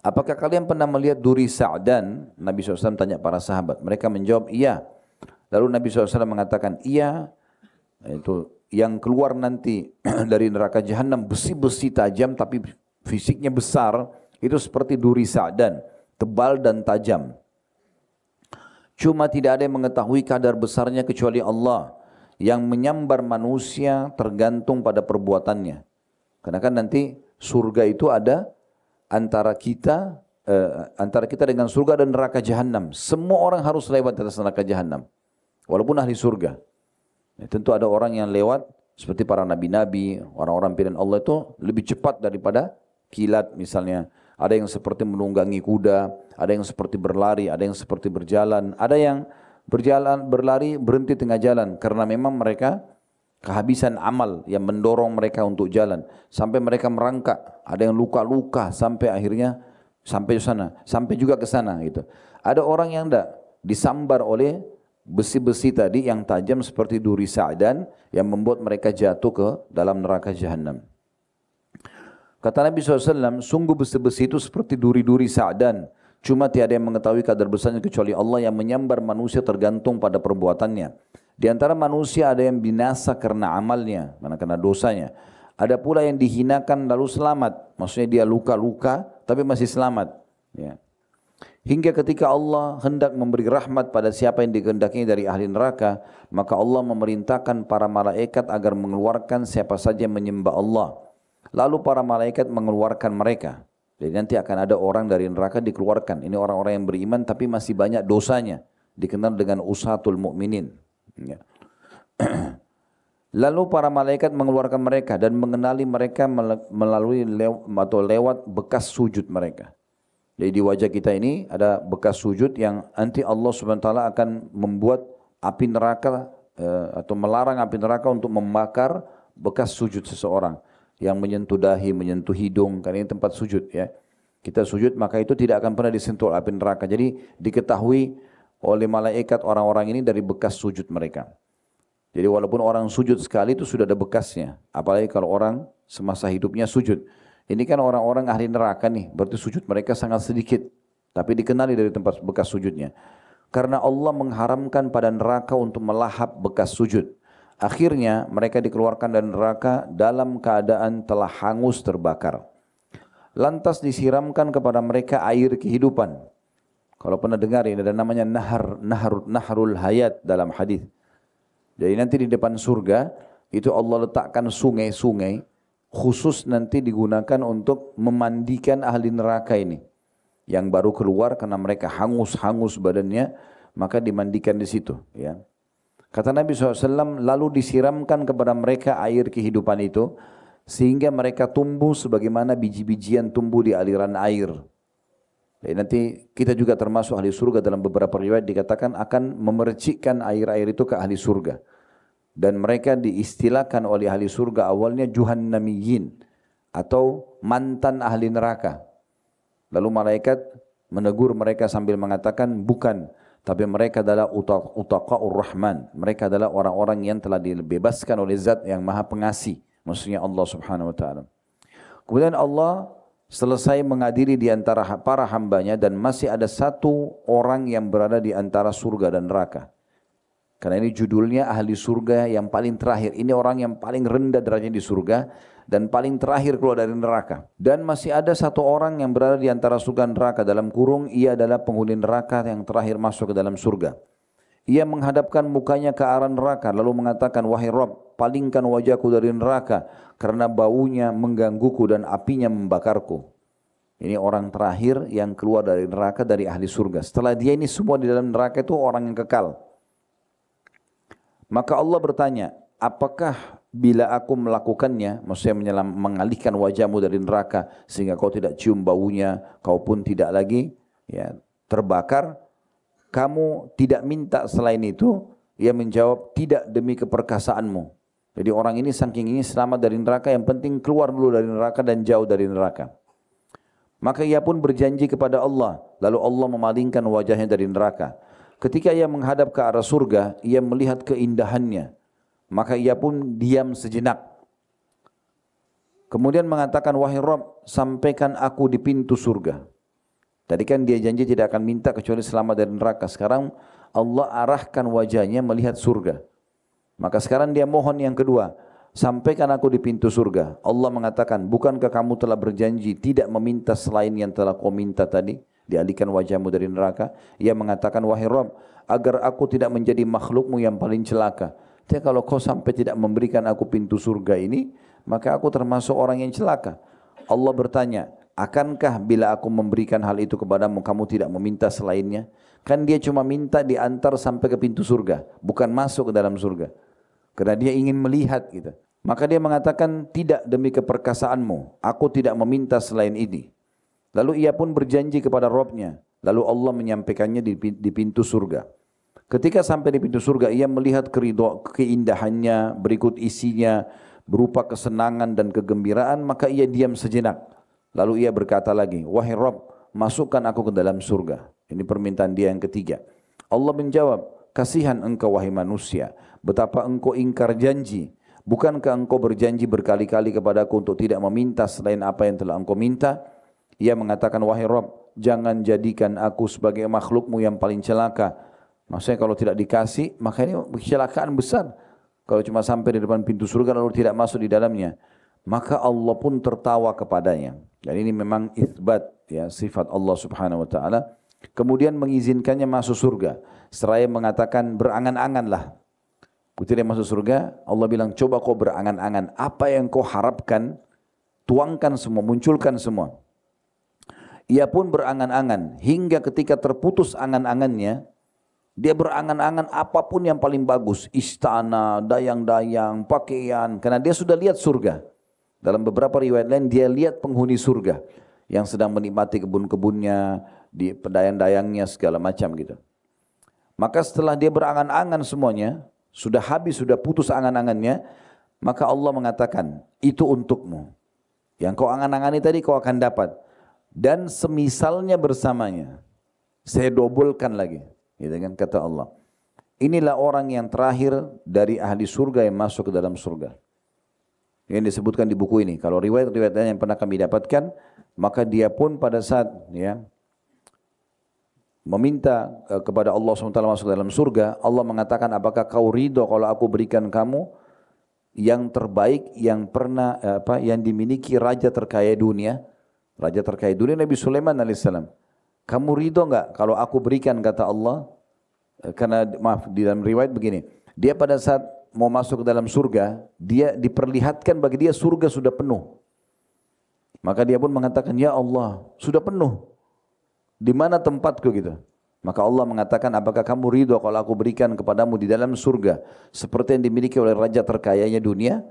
Apakah kalian pernah melihat duri sa'dan? Nabi SAW tanya para sahabat. Mereka menjawab, iya. Lalu Nabi SAW mengatakan, iya. Itu yang keluar nanti dari neraka Jahannam besi-besi tajam tapi fisiknya besar. Itu seperti duri sa'dan, tebal dan tajam. Cuma tidak ada yang mengetahui kadar besarnya kecuali Allah. Yang menyambar manusia tergantung pada perbuatannya. Karena kan nanti surga itu ada antara kita dengan surga dan neraka Jahannam. Semua orang harus lewat atas neraka Jahannam, walaupun ahli surga. Tentu ada orang yang lewat seperti para nabi-nabi, orang-orang pilihan Allah itu lebih cepat daripada kilat misalnya. Ada yang seperti menunggangi kuda, ada yang seperti berlari, ada yang seperti berjalan, ada yang berlari berhenti tengah jalan karena memang mereka kehabisan amal yang mendorong mereka untuk jalan sampai mereka merangkak, ada yang luka-luka sampai akhirnya sampai sana, sampai juga ke sana gitu. Ada orang yang tidak disambar oleh besi-besi tadi yang tajam seperti duri sa'dan yang membuat mereka jatuh ke dalam neraka Jahannam. Kata Nabi SAW, sungguh besi-besi itu seperti duri-duri sa'dan. Cuma tiada yang mengetahui kadar besarnya kecuali Allah yang menyambar manusia tergantung pada perbuatannya. Di antara manusia ada yang binasa karena amalnya, karena dosanya. Ada pula yang dihinakan lalu selamat. Maksudnya dia luka-luka tapi masih selamat. Ya. Hingga ketika Allah hendak memberi rahmat pada siapa yang dikehendakinya dari ahli neraka, maka Allah memerintahkan para malaikat agar mengeluarkan siapa saja yang menyembah Allah. Lalu para malaikat mengeluarkan mereka. Jadi nanti akan ada orang dari neraka dikeluarkan. Ini orang-orang yang beriman tapi masih banyak dosanya. Dikenal dengan usatul mu'minin. Ya. Lalu para malaikat mengeluarkan mereka dan mengenali mereka melalui lewat bekas sujud mereka. Jadi di wajah kita ini ada bekas sujud yang nanti Allah SWT akan membuat api neraka atau melarang api neraka untuk membakar bekas sujud seseorang. Yang menyentuh dahi, menyentuh hidung, karena ini tempat sujud ya. Kita sujud maka itu tidak akan pernah disentuh api neraka. Jadi diketahui oleh malaikat orang-orang ini dari bekas sujud mereka. Jadi walaupun orang sujud sekali itu sudah ada bekasnya. Apalagi kalau orang semasa hidupnya sujud. Ini kan orang-orang ahli neraka nih, berarti sujud mereka sangat sedikit. Tapi dikenali dari tempat bekas sujudnya. Karena Allah mengharamkan pada neraka untuk melahap bekas sujud. Akhirnya mereka dikeluarkan dari neraka dalam keadaan telah hangus terbakar. Lantas disiramkan kepada mereka air kehidupan. Kalau pernah dengar ini ada namanya nahrul hayat dalam hadis. Jadi nanti di depan surga itu Allah letakkan sungai-sungai khusus nanti digunakan untuk memandikan ahli neraka ini. Yang baru keluar karena mereka hangus badannya, maka dimandikan di situ ya. Kata Nabi SAW, lalu disiramkan kepada mereka air kehidupan itu, sehingga mereka tumbuh sebagaimana biji-bijian tumbuh di aliran air. Jadi nanti kita juga termasuk ahli surga, dalam beberapa riwayat dikatakan akan memercikkan air-air itu ke ahli surga. Dan mereka diistilahkan oleh ahli surga awalnya juhannamiyin, atau mantan ahli neraka. Lalu malaikat menegur mereka sambil mengatakan, bukan. Tapi mereka adalah utaqa'ur rahman. Mereka adalah orang-orang yang telah dibebaskan oleh zat yang maha pengasih. Maksudnya Allah subhanahu wa ta'ala. Kemudian Allah selesai mengadili di antara para hambanya dan masih ada satu orang yang berada di antara surga dan neraka. Karena ini judulnya ahli surga yang paling terakhir. Ini orang yang paling rendah derajatnya di surga dan paling terakhir keluar dari neraka. Dan masih ada satu orang yang berada di antara surga dan neraka. Dalam kurung, ia adalah penghuni neraka yang terakhir masuk ke dalam surga. Ia menghadapkan mukanya ke arah neraka lalu mengatakan, wahai Rabb, palingkan wajahku dari neraka karena baunya menggangguku dan apinya membakarku. Ini orang terakhir yang keluar dari neraka dari ahli surga. Setelah dia ini semua di dalam neraka itu orang yang kekal. Maka Allah bertanya, apakah bila aku melakukannya, maksudnya mengalihkan wajahmu dari neraka sehingga kau tidak cium baunya, kau pun tidak lagi ya terbakar, kamu tidak minta selain itu? Ia menjawab, tidak demi keperkasaanmu. Jadi orang ini saking ini selamat dari neraka, yang penting keluar dulu dari neraka dan jauh dari neraka. Maka ia pun berjanji kepada Allah, lalu Allah memalingkan wajahnya dari neraka. Ketika ia menghadap ke arah surga, ia melihat keindahannya. Maka ia pun diam sejenak. Kemudian mengatakan, wahai Rabb, sampaikan aku di pintu surga. Tadi kan dia janji tidak akan minta kecuali selamat dari neraka. Sekarang Allah arahkan wajahnya melihat surga. Maka sekarang dia mohon yang kedua, sampaikan aku di pintu surga. Allah mengatakan, bukankah kamu telah berjanji tidak meminta selain yang telah kau minta tadi? Dialihkan wajahmu dari neraka. Ia mengatakan, wahai Rabb, agar aku tidak menjadi makhlukmu yang paling celaka. Jadi kalau kau sampai tidak memberikan aku pintu surga ini, maka aku termasuk orang yang celaka. Allah bertanya, akankah bila aku memberikan hal itu kepadamu, kamu tidak meminta selainnya? Kan dia cuma minta diantar sampai ke pintu surga, bukan masuk ke dalam surga. Karena dia ingin melihat gitu. Maka dia mengatakan, tidak demi keperkasaanmu, aku tidak meminta selain ini. Lalu ia pun berjanji kepada Rabb-Nya. Lalu Allah menyampaikannya di pintu surga. Ketika sampai di pintu surga, ia melihat keindahannya, berikut isinya, berupa kesenangan dan kegembiraan, maka ia diam sejenak. Lalu ia berkata lagi, wahai Rabb, masukkan aku ke dalam surga. Ini permintaan dia yang ketiga. Allah menjawab, kasihan engkau wahai manusia, betapa engkau ingkar janji. Bukankah engkau berjanji berkali-kali kepadaku untuk tidak meminta selain apa yang telah engkau minta? Ia mengatakan, wahai Rabb, jangan jadikan aku sebagai makhlukmu yang paling celaka. Maksudnya kalau tidak dikasih, maka ini kecelakaan besar. Kalau cuma sampai di depan pintu surga lalu tidak masuk di dalamnya. Maka Allah pun tertawa kepadanya. Dan ini memang itsbat ya, sifat Allah subhanahu wa ta'ala. Kemudian mengizinkannya masuk surga. Seraya mengatakan berangan-anganlah. Ketika dia masuk surga, Allah bilang, coba kau berangan-angan. Apa yang kau harapkan, tuangkan semua, munculkan semua. Ia pun berangan-angan. Hingga ketika terputus angan-angannya, dia berangan-angan apapun yang paling bagus. Istana, dayang-dayang, pakaian. Karena dia sudah lihat surga. Dalam beberapa riwayat lain, dia lihat penghuni surga. Yang sedang menikmati kebun-kebunnya, di pedayang-dayangnya, segala macam gitu. Maka setelah dia berangan-angan semuanya, sudah habis, sudah putus angan-angannya, maka Allah mengatakan, itu untukmu. Yang kau angan-angani tadi kau akan dapat. Dan semisalnya bersamanya. Saya dobelkan lagi. Gitu kan, kata Allah. Inilah orang yang terakhir dari ahli surga yang masuk ke dalam surga. Yang disebutkan di buku ini. Kalau riwayat-riwayat yang pernah kami dapatkan, maka dia pun pada saat ya meminta kepada Allah SWT masuk ke dalam surga, Allah mengatakan, apakah kau ridho kalau aku berikan kamu yang terbaik yang pernah yang dimiliki raja terkaya dunia? Raja terkaya dunia Nabi Sulaiman alaihissalam. Kamu ridho enggak kalau aku berikan, kata Allah? Karena maaf, di dalam riwayat begini, dia pada saat mau masuk ke dalam surga, dia diperlihatkan bagi dia surga sudah penuh. Maka dia pun mengatakan, ya Allah, sudah penuh. Di mana tempatku gitu? Maka Allah mengatakan, apakah kamu ridho kalau aku berikan kepadamu di dalam surga seperti yang dimiliki oleh raja terkayanya dunia?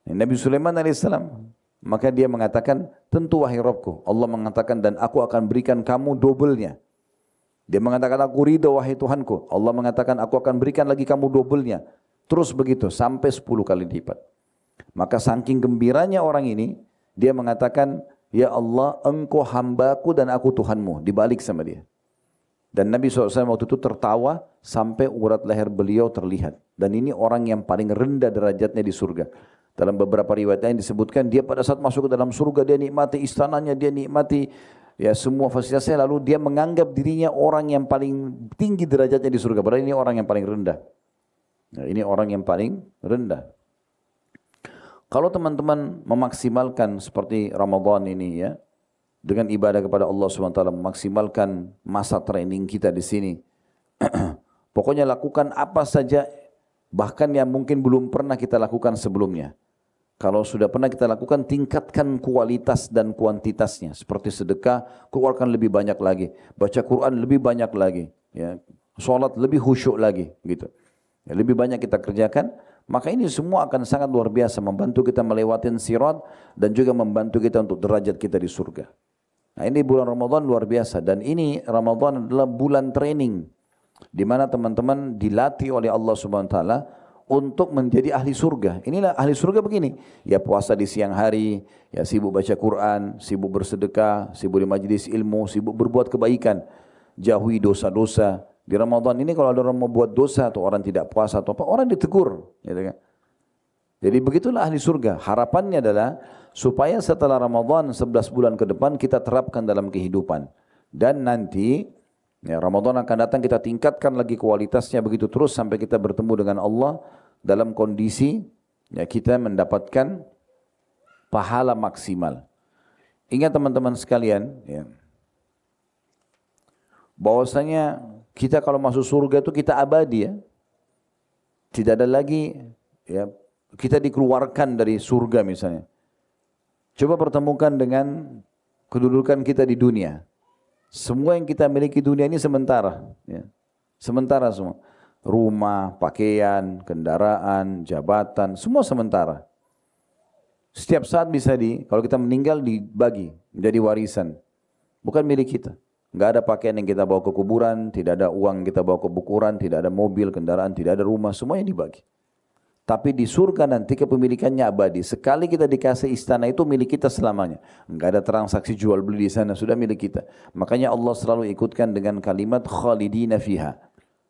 Nabi Sulaiman alaihissalam. Maka dia mengatakan, tentu wahai Rabbku. Allah mengatakan, dan aku akan berikan kamu dobelnya. Dia mengatakan, aku ridho wahai Tuhanku. Allah mengatakan, aku akan berikan lagi kamu dobelnya. Terus begitu, sampai 10 kali lipat. Maka saking gembiranya orang ini, dia mengatakan, ya Allah, engkau hambaku dan aku Tuhanmu. Dibalik sama dia. Dan Nabi SAW waktu itu tertawa sampai urat leher beliau terlihat. Dan ini orang yang paling rendah derajatnya di surga. Dalam beberapa riwayat lain disebutkan, dia pada saat masuk ke dalam surga, dia nikmati istananya, dia nikmati ya semua fasilitasnya, lalu dia menganggap dirinya orang yang paling tinggi derajatnya di surga. Padahal ini orang yang paling rendah. Nah, ini orang yang paling rendah. Kalau teman-teman memaksimalkan seperti Ramadan ini ya, dengan ibadah kepada Allah SWT, memaksimalkan masa training kita di sini. Pokoknya lakukan apa saja, bahkan yang mungkin belum pernah kita lakukan sebelumnya. Kalau sudah pernah kita lakukan, tingkatkan kualitas dan kuantitasnya. Seperti sedekah, keluarkan lebih banyak lagi. Baca Quran lebih banyak lagi. Ya. Sholat lebih khusyuk lagi. Gitu. Ya, lebih banyak kita kerjakan. Maka ini semua akan sangat luar biasa membantu kita melewati sirat dan juga membantu kita untuk derajat kita di surga. Nah, ini bulan Ramadan luar biasa dan ini Ramadan adalah bulan training di mana teman-teman dilatih oleh Allah Subhanahu wa taala untuk menjadi ahli surga. Inilah ahli surga begini. Ya puasa di siang hari, ya sibuk baca Quran, sibuk bersedekah, sibuk di majlis ilmu, sibuk berbuat kebaikan. Jauhi dosa-dosa. Di Ramadan ini kalau ada orang mau buat dosa atau orang tidak puasa atau apa, orang ditegur. Gitu kan? Jadi begitulah ahli surga. Harapannya adalah supaya setelah Ramadan 11 bulan ke depan kita terapkan dalam kehidupan. Dan nanti ya, Ramadan akan datang kita tingkatkan lagi kualitasnya begitu terus sampai kita bertemu dengan Allah dalam kondisi ya, kita mendapatkan pahala maksimal. Ingat teman-teman sekalian, ya, bahwasanya kita kalau masuk surga itu kita abadi ya. Tidak ada lagi ya kita dikeluarkan dari surga misalnya. Coba pertemukan dengan kedudukan kita di dunia. Semua yang kita miliki dunia ini sementara ya. Sementara semua. Rumah, pakaian, kendaraan, jabatan, semua sementara. Setiap saat bisa kalau kita meninggal dibagi menjadi warisan. Bukan milik kita. Enggak ada pakaian yang kita bawa ke kuburan, tidak ada uang yang kita bawa ke kuburan, tidak ada mobil, kendaraan, tidak ada rumah, semuanya dibagi. Tapi di surga nanti kepemilikannya abadi. Sekali kita dikasih istana itu milik kita selamanya. Enggak ada transaksi jual beli di sana, sudah milik kita. Makanya Allah selalu ikutkan dengan kalimat khalidina fiha.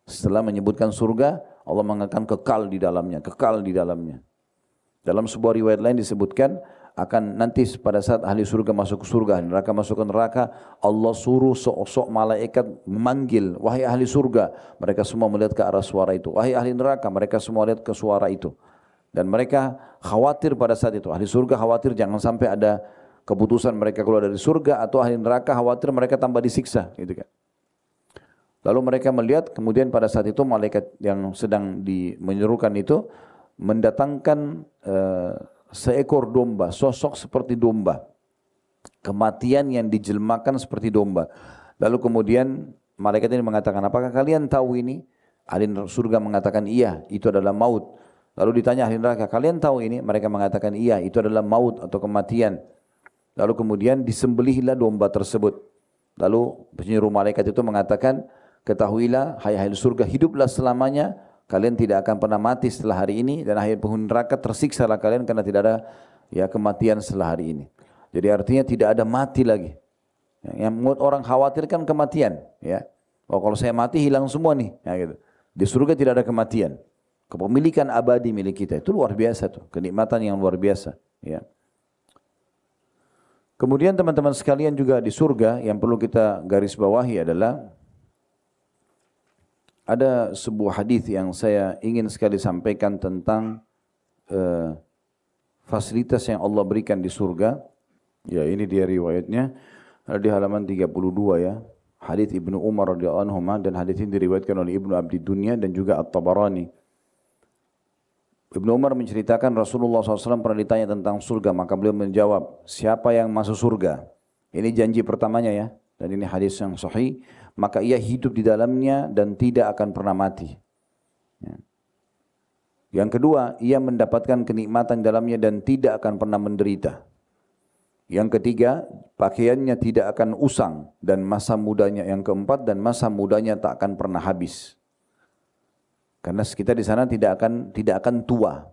Setelah menyebutkan surga, Allah mengatakan kekal di dalamnya, kekal di dalamnya. Dalam sebuah riwayat lain disebutkan akan nanti pada saat ahli surga masuk ke surga, neraka masuk ke neraka, Allah suruh sok-sok malaikat memanggil, wahai ahli surga, mereka semua melihat ke arah suara itu. Wahai ahli neraka, mereka semua lihat ke suara itu. Dan mereka khawatir pada saat itu, ahli surga khawatir jangan sampai ada keputusan mereka keluar dari surga, atau ahli neraka khawatir mereka tambah disiksa, gitu kan. Lalu mereka melihat, kemudian pada saat itu malaikat yang sedang menyerukan itu mendatangkan seekor domba, sosok seperti domba. Kematian yang dijelmakan seperti domba. Lalu kemudian malaikat ini mengatakan, apakah kalian tahu ini? Ahli surga mengatakan, iya, itu adalah maut. Lalu ditanya ahli neraka, kalian tahu ini? Mereka mengatakan, iya, itu adalah maut atau kematian. Lalu kemudian disembelihlah domba tersebut. Lalu penyeru malaikat itu mengatakan, ketahuilah, hai ahli surga, hiduplah selamanya. Kalian tidak akan pernah mati setelah hari ini, dan akhir penghuni neraka tersiksalah kalian karena tidak ada ya kematian setelah hari ini. Jadi artinya tidak ada mati lagi. Yang membuat orang khawatir kan kematian. Ya, oh kalau saya mati hilang semua nih. Ya, gitu. Di surga tidak ada kematian. Kepemilikan abadi milik kita itu luar biasa tuh, kenikmatan yang luar biasa. Ya. Kemudian teman-teman sekalian juga di surga yang perlu kita garis bawahi adalah ada sebuah hadis yang saya ingin sekali sampaikan tentang fasilitas yang Allah berikan di surga. Ya, ini dia riwayatnya ada di halaman 32 ya. Hadis Ibnu Umar radhiyallahu anhu, dan hadis ini diriwayatkan oleh Ibnu Abdi Dunya dan juga At-Tabarani. Ibnu Umar menceritakan Rasulullah SAW pernah ditanya tentang surga, maka beliau menjawab, siapa yang masuk surga? Ini janji pertamanya ya, dan ini hadis yang sahih. Maka ia hidup di dalamnya dan tidak akan pernah mati. Ya. Yang kedua, ia mendapatkan kenikmatan dalamnya dan tidak akan pernah menderita. Yang ketiga, pakaiannya tidak akan usang dan masa mudanya. Yang keempat, dan masa mudanya tak akan pernah habis. Karena kita di sana tidak akan tua.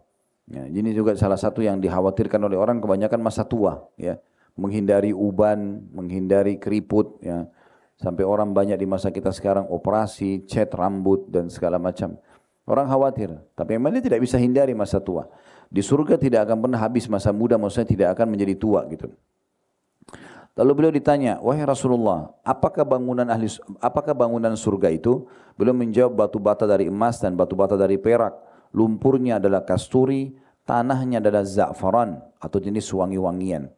Ya, ini juga salah satu yang dikhawatirkan oleh orang, kebanyakan masa tua. Ya. Menghindari uban, menghindari keriput, ya. Sampai orang banyak di masa kita sekarang operasi, cat rambut dan segala macam. Orang khawatir, tapi memang dia tidak bisa hindari masa tua. Di surga tidak akan pernah habis masa muda, maksudnya tidak akan menjadi tua gitu. Lalu beliau ditanya, wahai Rasulullah, apakah bangunan surga itu? Beliau menjawab, batu bata dari emas dan batu bata dari perak. Lumpurnya adalah kasturi, tanahnya adalah za'faran atau jenis wangi-wangian.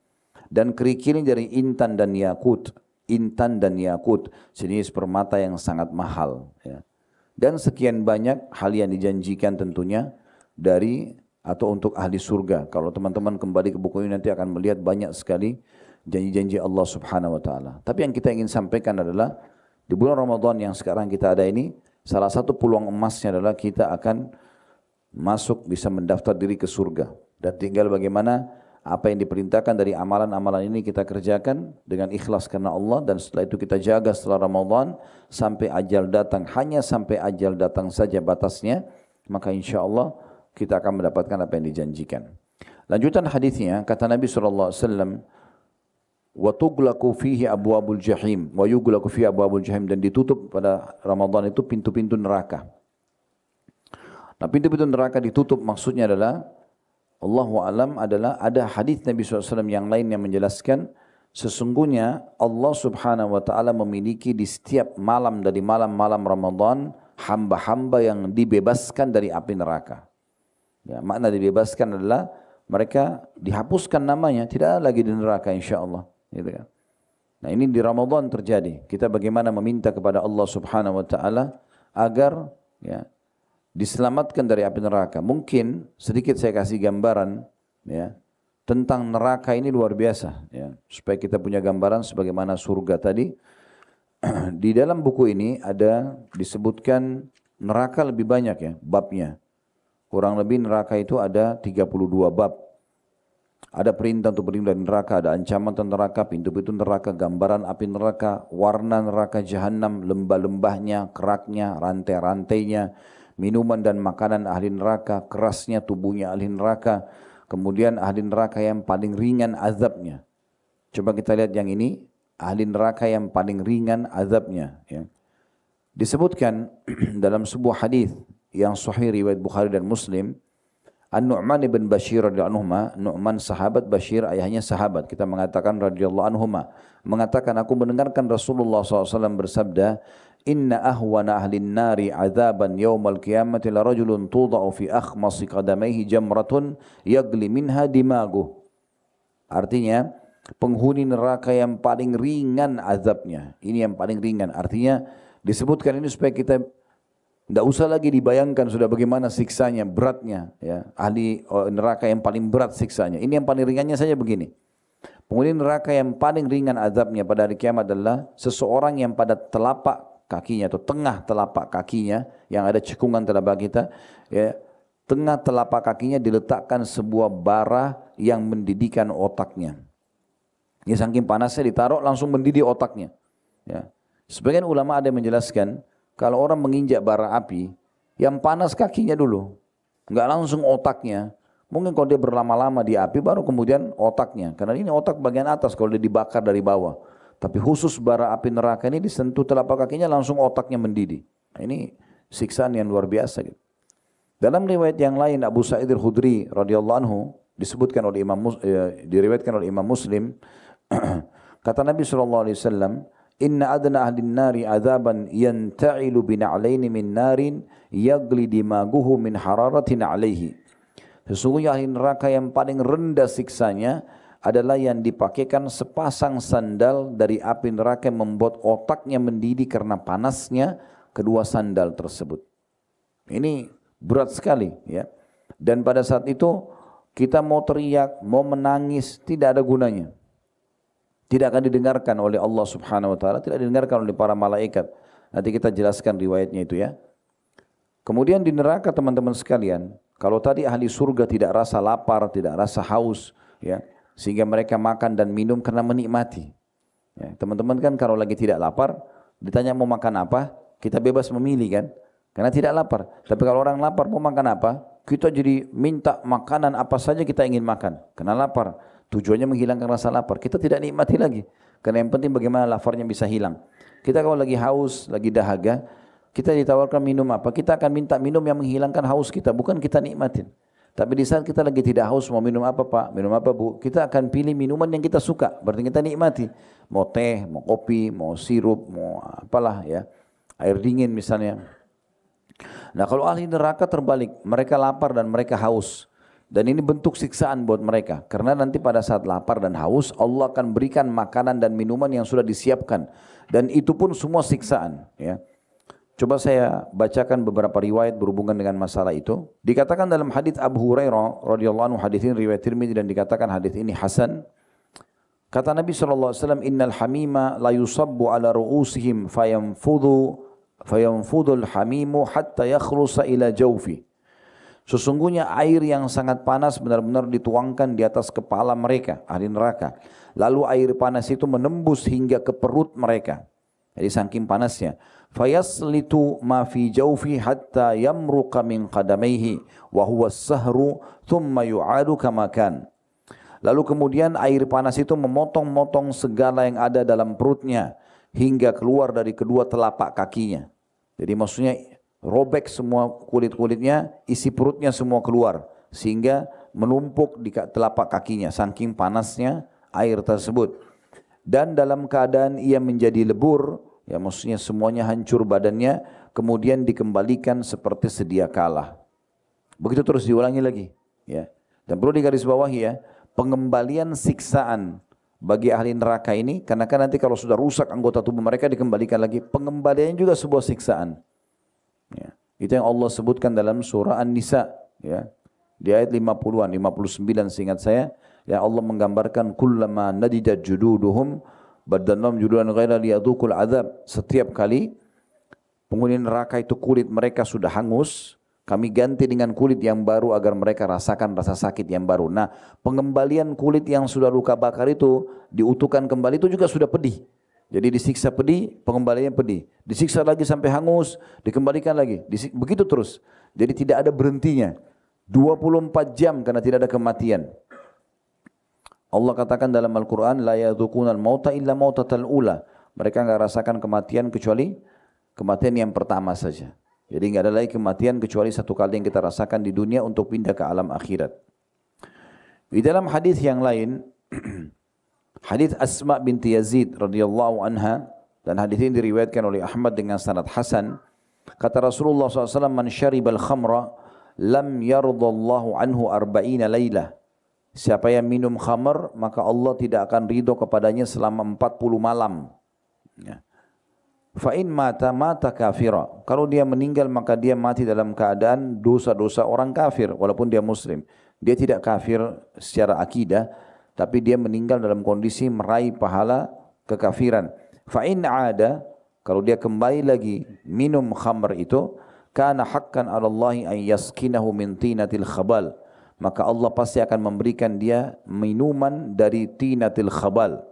Dan kerikilnya dari intan dan yakut. Intan dan yakut, jenis permata yang sangat mahal. Ya. Dan sekian banyak hal yang dijanjikan tentunya dari atau untuk ahli surga. Kalau teman-teman kembali ke buku ini nanti akan melihat banyak sekali janji-janji Allah Subhanahu Wa Taala. Tapi yang kita ingin sampaikan adalah di bulan Ramadan yang sekarang kita ada ini, salah satu peluang emasnya adalah kita akan masuk, bisa mendaftar diri ke surga. Dan tinggal bagaimana apa yang diperintahkan dari amalan-amalan ini kita kerjakan dengan ikhlas karena Allah, dan setelah itu kita jaga setelah Ramadan sampai ajal datang, hanya sampai ajal datang saja batasnya, maka insya Allah kita akan mendapatkan apa yang dijanjikan. Lanjutan hadisnya, kata Nabi SAW, wa tughlaqu fihi abwabul jahim wa yughlaqu fihi abwabul jahim, dan ditutup pada Ramadan itu pintu-pintu neraka. Nah, pintu-pintu neraka ditutup maksudnya adalah, Allahu a'lam, adalah ada hadis Nabi SAW yang lain yang menjelaskan sesungguhnya Allah Subhanahu wa taala memiliki di setiap malam dari malam-malam Ramadan hamba-hamba yang dibebaskan dari api neraka. Ya, makna dibebaskan adalah mereka dihapuskan namanya, tidak ada lagi di neraka insya-Allah, gitu kan. Nah, ini di Ramadan terjadi. Kita bagaimana meminta kepada Allah Subhanahu wa taala agar ya diselamatkan dari api neraka. Mungkin sedikit saya kasih gambaran ya tentang neraka ini luar biasa ya, supaya kita punya gambaran sebagaimana surga tadi. Di dalam buku ini ada disebutkan neraka lebih banyak ya babnya. Kurang lebih neraka itu ada 32 bab. Ada perintah untuk berlindung dari neraka, ada ancaman tentang neraka, pintu-pintu neraka, gambaran api neraka, warna neraka jahanam, lembah-lembahnya, keraknya, rantai-rantainya, minuman dan makanan ahli neraka, kerasnya tubuhnya ahli neraka, kemudian ahli neraka yang paling ringan azabnya. Coba kita lihat yang ini, ahli neraka yang paling ringan azabnya. Ya. Disebutkan dalam sebuah hadis yang sahih riwayat Bukhari dan Muslim, An-Nu'man ibn Bashir radhiyallahu anhuma, Nu'man sahabat, Bashir ayahnya sahabat, kita mengatakan radhiyallahu anhuma, mengatakan aku mendengarkan Rasulullah SAW bersabda, Inna ahwana ahlin nari azaban yawmal qiyamati la rajulun tuda'u fi akhmasi qadamaihi jamratun yagli minha dimaguh. Artinya, penghuni neraka yang paling ringan azabnya. Ini yang paling ringan. Artinya, disebutkan ini supaya kita tidak usah lagi dibayangkan sudah bagaimana siksanya, beratnya. Ya. Ahli neraka yang paling berat siksanya. Ini yang paling ringannya saja begini. Penghuni neraka yang paling ringan azabnya pada hari kiamat adalah seseorang yang pada telapak kakinya atau tengah telapak kakinya yang ada cekungan telapak kita, ya, tengah telapak kakinya diletakkan sebuah bara yang mendidihkan otaknya. Ya, saking panasnya ditaruh langsung mendidih otaknya. Ya. Sebagian ulama ada yang menjelaskan kalau orang menginjak bara api, yang panas kakinya dulu, nggak langsung otaknya. Mungkin kalau dia berlama-lama di api baru kemudian otaknya, karena ini otak bagian atas kalau dia dibakar dari bawah. Tapi khusus bara api neraka ini disentuh telapak kakinya langsung otaknya mendidih. Nah, ini siksaan yang luar biasa. Gitu. Dalam riwayat yang lain Abu Sa'id al-Khudri radhiyallahu anhu disebutkan oleh diriwayatkan oleh Imam Muslim, kata Nabi SAW, Inna adna ahlin nari azaban yanta'ilu bina'laini min narin yagli dimaguhu min hararatin alaihi. Sesungguhnya ahli neraka yang paling rendah siksanya adalah yang dipakaikan sepasang sandal dari api neraka yang membuat otaknya mendidih karena panasnya kedua sandal tersebut. Ini berat sekali ya. Dan pada saat itu kita mau teriak, mau menangis, tidak ada gunanya. Tidak akan didengarkan oleh Allah Subhanahu wa taala, tidak didengarkan oleh para malaikat. Nanti kita jelaskan riwayatnya itu ya. Kemudian di neraka teman-teman sekalian, kalau tadi ahli surga tidak rasa lapar, tidak rasa haus ya, sehingga mereka makan dan minum karena menikmati. Ya, teman-teman kan kalau lagi tidak lapar, ditanya mau makan apa, kita bebas memilih kan, karena tidak lapar. Tapi kalau orang lapar mau makan apa, kita jadi minta makanan apa saja kita ingin makan, karena lapar. Tujuannya menghilangkan rasa lapar. Kita tidak nikmati lagi, karena yang penting bagaimana laparnya bisa hilang. Kita kalau lagi haus, lagi dahaga, kita ditawarkan minum apa, kita akan minta minum yang menghilangkan haus kita, bukan kita nikmatin. Tapi di saat kita lagi tidak haus, mau minum apa Pak, minum apa Bu, kita akan pilih minuman yang kita suka, berarti kita nikmati. Mau teh, mau kopi, mau sirup, mau apalah ya, air dingin misalnya. Nah kalau ahli neraka terbalik, mereka lapar dan mereka haus. Dan ini bentuk siksaan buat mereka. Karena nanti pada saat lapar dan haus, Allah akan berikan makanan dan minuman yang sudah disiapkan. Dan itu pun semua siksaan ya. Coba saya bacakan beberapa riwayat berhubungan dengan masalah itu. Dikatakan dalam hadis Abu Hurairah radhiyallahu anhu, hadis ini riwayat Tirmidzi dan dikatakan hadis ini hasan. Kata Nabi SAW, Innal hamima la yusabbu ala ru'usihim fayamfudul hamimu hatta yakhlusa ila jawfi. Sesungguhnya air yang sangat panas benar-benar dituangkan di atas kepala mereka, ahli neraka. Lalu air panas itu menembus hingga ke perut mereka. Jadi saking panasnya. Fayaslitu ma fi jawfi hatta yamruqa min qadamaihi wa huwa as-sahru thumma yu'adu kama kan. Lalu kemudian air panas itu memotong-motong segala yang ada dalam perutnya hingga keluar dari kedua telapak kakinya. Jadi maksudnya robek semua kulit-kulitnya, isi perutnya semua keluar sehingga menumpuk di telapak kakinya saking panasnya air tersebut. Dan dalam keadaan ia menjadi lebur, ya maksudnya semuanya hancur badannya, kemudian dikembalikan seperti sedia kala. Begitu terus diulangi lagi, ya. Dan perlu digarisbawahi ya, pengembalian siksaan bagi ahli neraka ini, karena kan nanti kalau sudah rusak anggota tubuh mereka dikembalikan lagi, pengembaliannya juga sebuah siksaan. Ya. Itu yang Allah sebutkan dalam surah An-Nisa, ya. Di ayat 50-an, 59 seingat saya, ya Allah menggambarkan kullama nadidat jududuhum badalnahum jududan ghaira liyadhuqul azab. Setiap kali penghuni neraka itu kulit mereka sudah hangus, kami ganti dengan kulit yang baru agar mereka rasakan rasa sakit yang baru. Nah, pengembalian kulit yang sudah luka bakar itu diutuhkan kembali itu juga sudah pedih. Jadi disiksa pedih, pengembaliannya pedih. Disiksa lagi sampai hangus, dikembalikan lagi. Begitu terus. Jadi tidak ada berhentinya. 24 jam karena tidak ada kematian. Allah katakan dalam Al-Quran, la yadhuqunal mauta illa mautatal ula. Mereka enggak rasakan kematian kecuali kematian yang pertama saja. Jadi enggak ada lagi kematian kecuali satu kali yang kita rasakan di dunia untuk pindah ke alam akhirat. Di dalam hadis yang lain, hadis Asma binti Yazid radhiyallahu anha, dan hadis ini diriwayatkan oleh Ahmad dengan sanad hasan. Kata Rasulullah SAW, man syaribal khamra lam yardallahu anhu arba'ina laylah. Siapa yang minum khamar, maka Allah tidak akan ridho kepadanya selama 40 malam. Ya. Fa'in mata kafira. Kalau dia meninggal maka dia mati dalam keadaan dosa-dosa orang kafir walaupun dia muslim. Dia tidak kafir secara akidah, tapi dia meninggal dalam kondisi meraih pahala kekafiran. Fa'in ada, kalau dia kembali lagi minum khamar itu, kana haqqan 'ala Allahi an yaskinahu min tinatil khabal. Maka Allah pasti akan memberikan dia minuman dari tinatil khabal.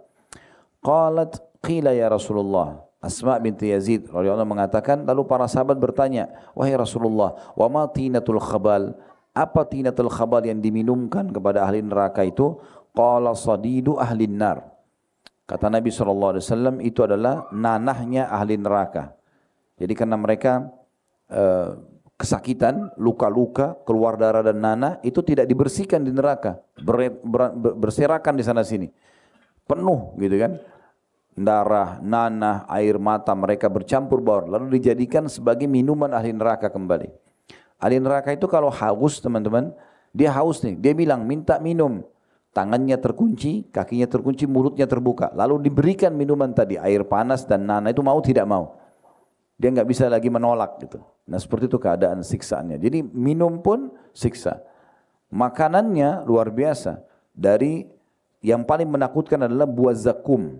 Qalat qila ya Rasulullah. Asma binti Yazid radhiyallahu mengatakan, lalu para sahabat bertanya, wahai Rasulullah, wa ma tinatul khabal? Apa tinatul khabal yang diminumkan kepada ahli neraka itu? Qala sadidu ahli nar. Kata Nabi SAW, itu adalah nanahnya ahli neraka. Jadi karena mereka kesakitan, luka-luka, keluar darah dan nanah, itu tidak dibersihkan di neraka, berserakan di sana sini, penuh gitu kan, darah, nanah, air mata mereka bercampur baur, lalu dijadikan sebagai minuman ahli neraka kembali. Ahli neraka itu kalau haus teman-teman, dia haus nih, dia bilang minta minum, tangannya terkunci, kakinya terkunci, mulutnya terbuka, lalu diberikan minuman tadi, air panas dan nanah, itu mau tidak mau. Dia nggak bisa lagi menolak gitu. Nah seperti itu keadaan siksaannya. Jadi minum pun siksa. Makanannya luar biasa. Dari yang paling menakutkan adalah buah zakum.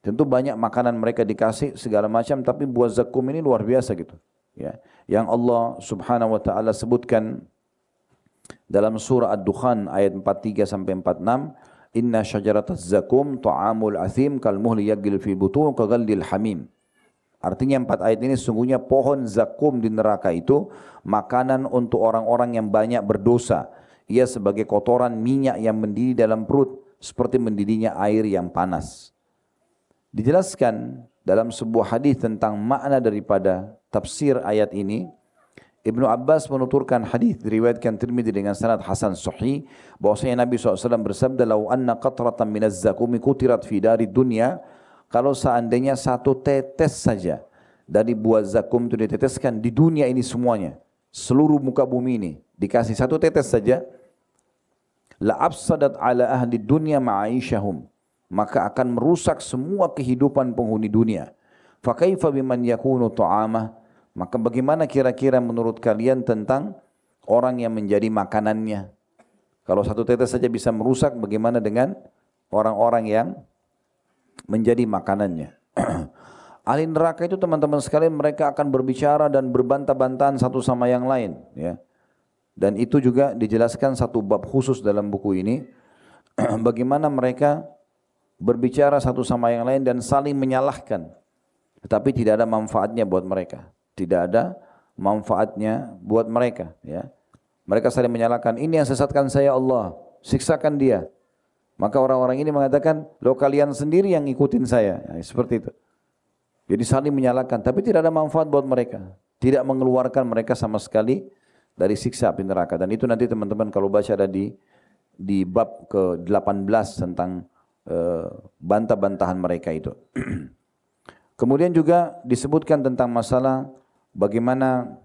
Tentu banyak makanan mereka dikasih segala macam, tapi buah zakum ini luar biasa gitu. Ya, yang Allah Subhanahu Wa Taala sebutkan dalam surah Ad-Dukhan ayat 43 sampai 46, Inna syajarataz zakum ta'amul athim kal muhli yaghli fi butun ka ghallil hamim. Artinya 4 ayat ini sesungguhnya pohon zakum di neraka itu makanan untuk orang-orang yang banyak berdosa. Ia sebagai kotoran minyak yang mendidih dalam perut seperti mendidihnya air yang panas. Dijelaskan dalam sebuah hadis tentang makna daripada tafsir ayat ini. Ibnu Abbas menuturkan hadis diriwayatkan Tirmidzi dengan sanad hasan sahih bahwasanya Nabi SAW bersabda, "Lau anna qatratan minaz zakumi kutirat fi darid dunya." Kalau seandainya satu tetes saja dari buah zakum itu diteteskan di dunia ini semuanya, seluruh muka bumi ini dikasih satu tetes saja, la afsadat ala ahli dunya ma'aishahum, maka akan merusak semua kehidupan penghuni dunia. Fa kaifa biman yakunu ta'amah? Maka bagaimana kira-kira menurut kalian tentang orang yang menjadi makanannya? Kalau satu tetes saja bisa merusak, bagaimana dengan orang-orang yang menjadi makanannya? Ahli neraka itu teman-teman sekalian, mereka akan berbicara dan berbantah-bantahan satu sama yang lain, ya. Dan itu juga dijelaskan satu bab khusus dalam buku ini, bagaimana mereka berbicara satu sama yang lain dan saling menyalahkan. Tetapi tidak ada manfaatnya buat mereka. Tidak ada manfaatnya buat mereka. Ya. Mereka saling menyalahkan, ini yang sesatkan saya Allah, siksakan dia. Maka orang-orang ini mengatakan, lo kalian sendiri yang ngikutin saya. Ya, seperti itu. Jadi saling menyalahkan, tapi tidak ada manfaat buat mereka. Tidak mengeluarkan mereka sama sekali dari siksa api neraka. Dan itu nanti teman-teman kalau baca ada di bab ke-18 tentang bantah-bantahan mereka itu. Kemudian juga disebutkan tentang masalah bagaimana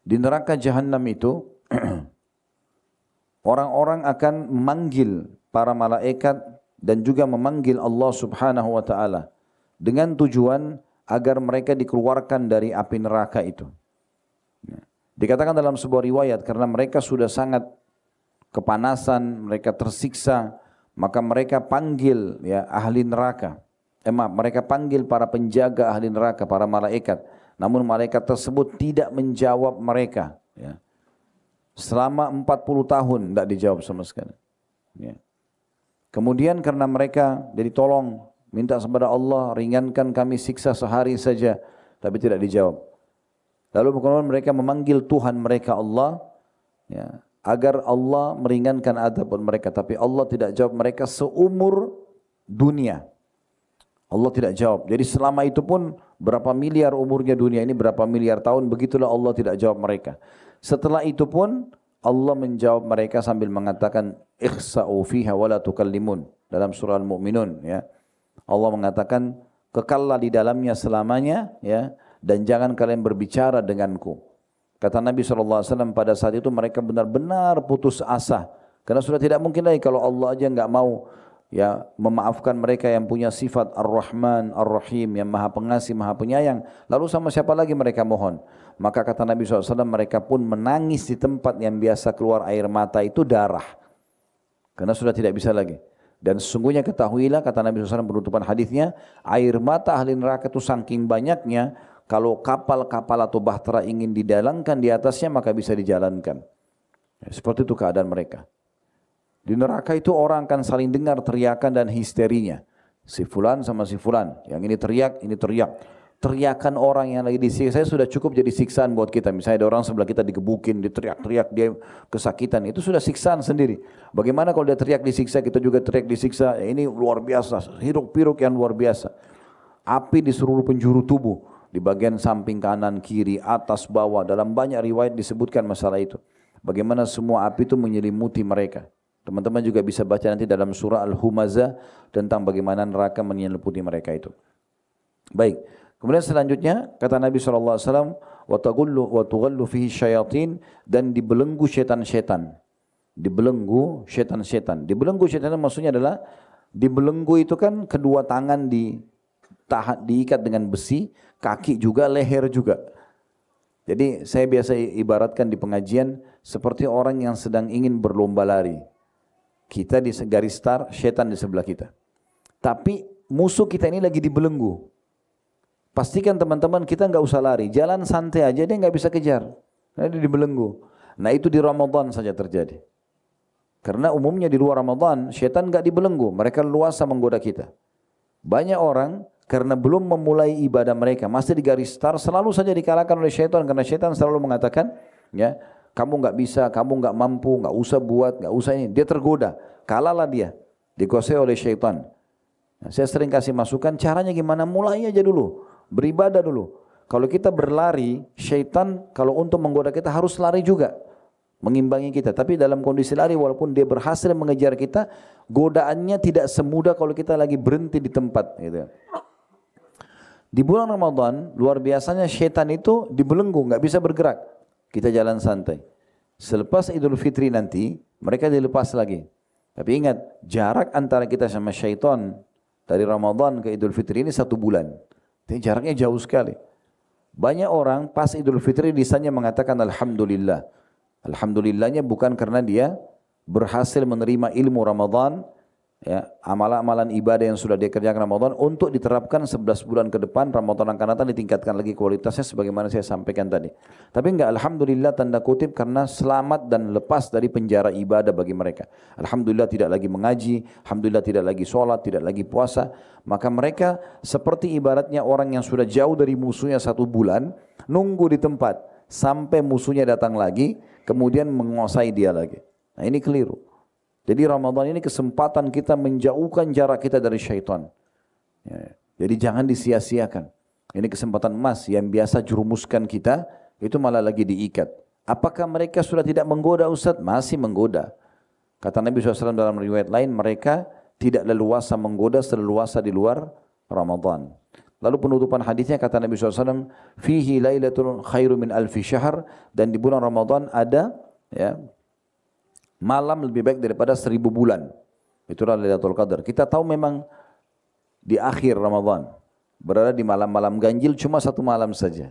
di neraka jahanam itu orang-orang akan memanggil para malaikat dan juga memanggil Allah Subhanahu wa taala dengan tujuan agar mereka dikeluarkan dari api neraka itu. Dikatakan dalam sebuah riwayat karena mereka sudah sangat kepanasan, mereka tersiksa, maka mereka panggil ya ahli neraka. Mereka panggil para penjaga ahli neraka, para malaikat. Namun malaikat tersebut tidak menjawab mereka. Ya. Selama 40 tahun tidak dijawab sama sekali. Ya. Kemudian karena mereka jadi tolong minta kepada Allah ringankan kami siksa sehari saja, tapi tidak dijawab. Lalu kemudian mereka memanggil Tuhan mereka Allah, ya, agar Allah meringankan azab mereka. Tapi Allah tidak jawab mereka seumur dunia. Allah tidak jawab. Jadi selama itu pun berapa miliar umurnya dunia ini, berapa miliar tahun, begitulah Allah tidak jawab mereka. Setelah itu pun Allah menjawab mereka sambil mengatakan ikhsa'u fiha wa la tukallimun dalam surah Al-Mu'minun, ya. Allah mengatakan kekallah di dalamnya selamanya, ya, dan jangan kalian berbicara denganku. Kata Nabi SAW pada saat itu mereka benar-benar putus asa. Karena sudah tidak mungkin lagi kalau Allah aja enggak mau ya memaafkan mereka yang punya sifat Ar-Rahman, Ar-Rahim, yang maha pengasih, maha penyayang. Lalu sama siapa lagi mereka mohon? Maka kata Nabi SAW mereka pun menangis di tempat yang biasa keluar air mata itu darah. Karena sudah tidak bisa lagi. Dan sesungguhnya ketahuilah kata Nabi SAW penutupan hadisnya, air mata ahli neraka itu saking banyaknya, kalau kapal-kapal atau bahtera ingin didalangkan di atasnya maka bisa dijalankan. Seperti itu keadaan mereka. Di neraka itu orang akan saling dengar teriakan dan histerinya. Si fulan sama si fulan, yang ini teriak, ini teriak. Teriakan orang yang lagi disiksa sudah cukup jadi siksaan buat kita. Misalnya ada orang sebelah kita digebukin, diteriak-teriak, dia kesakitan. Itu sudah siksaan sendiri. Bagaimana kalau dia teriak disiksa, kita juga teriak disiksa. Ini luar biasa, hiruk-piruk yang luar biasa. Api di seluruh penjuru tubuh. Di bagian samping kanan, kiri, atas, bawah. Dalam banyak riwayat disebutkan masalah itu. Bagaimana semua api itu menyelimuti mereka. Teman-teman juga bisa baca nanti dalam surah Al-Humazah tentang bagaimana neraka menyelimuti mereka itu. Baik. Kemudian selanjutnya kata Nabi SAW, وَتُغَلُّ فِيهِ الشَّيَاطِينَ, dan dibelenggu syaitan-syaitan. Dibelenggu syaitan-syaitan. Dibelenggu syaitan maksudnya adalah, dibelenggu itu kan kedua tangan diikat dengan besi, kaki juga, leher juga. Jadi saya biasa ibaratkan di pengajian seperti orang yang sedang ingin berlomba lari. Kita di garis start, syaitan di sebelah kita. Tapi musuh kita ini lagi dibelenggu. Pastikan teman-teman kita enggak usah lari, jalan santai aja, dia enggak bisa kejar. Karena dia dibelenggu. Nah itu di Ramadan saja terjadi. Karena umumnya di luar Ramadan, syaitan enggak dibelenggu, mereka luasa menggoda kita. Banyak orang karena belum memulai ibadah mereka, masih di garis start, selalu saja dikalahkan oleh syaitan. Karena syaitan selalu mengatakan, ya, kamu enggak bisa, kamu enggak mampu, enggak usah buat, enggak usah ini. Dia tergoda, kalahlah dia, dikuasai oleh syaitan. Nah, saya sering kasih masukan, caranya gimana? Mulai aja dulu. Beribadah dulu. Kalau kita berlari, syaitan kalau untuk menggoda kita harus lari juga. Mengimbangi kita. Tapi dalam kondisi lari walaupun dia berhasil mengejar kita, godaannya tidak semudah kalau kita lagi berhenti di tempat. Gitu. Di bulan Ramadan, luar biasanya syaitan itu dibelenggu, nggak bisa bergerak. Kita jalan santai. Selepas Idul Fitri nanti, mereka dilepas lagi. Tapi ingat, jarak antara kita sama syaitan dari Ramadan ke Idul Fitri ini 1 bulan. Jadi jaraknya jauh sekali. Banyak orang pas Idul Fitri lisannya mengatakan Alhamdulillah. Alhamdulillahnya bukan karena dia berhasil menerima ilmu Ramadan, ya, amalan-amalan ibadah yang sudah dia kerjakan Ramadan untuk diterapkan 11 bulan ke depan. Ramadan akan datang ditingkatkan lagi kualitasnya sebagaimana saya sampaikan tadi. Tapi enggak, alhamdulillah tanda kutip, karena selamat dan lepas dari penjara ibadah bagi mereka. Alhamdulillah tidak lagi mengaji, alhamdulillah tidak lagi sholat, tidak lagi puasa. Maka mereka seperti ibaratnya orang yang sudah jauh dari musuhnya 1 bulan, nunggu di tempat sampai musuhnya datang lagi, kemudian menguasai dia lagi. Nah ini keliru. Jadi Ramadan ini kesempatan kita menjauhkan jarak kita dari syaitan. Ya, jadi jangan disia-siakan. Ini kesempatan emas yang biasa jurumuskan kita, itu malah lagi diikat. Apakah mereka sudah tidak menggoda Ustaz? Masih menggoda. Kata Nabi SAW dalam riwayat lain, mereka tidak leluasa menggoda seleluasa di luar Ramadan. Lalu penutupan hadisnya kata Nabi SAW, fihi lailatul khairu min alfi syahr, dan di bulan Ramadan ada, ya, malam lebih baik daripada 1000 bulan. Itulah Lailatul Qadar. Kita tahu memang di akhir Ramadan, berada di malam-malam ganjil cuma 1 malam saja.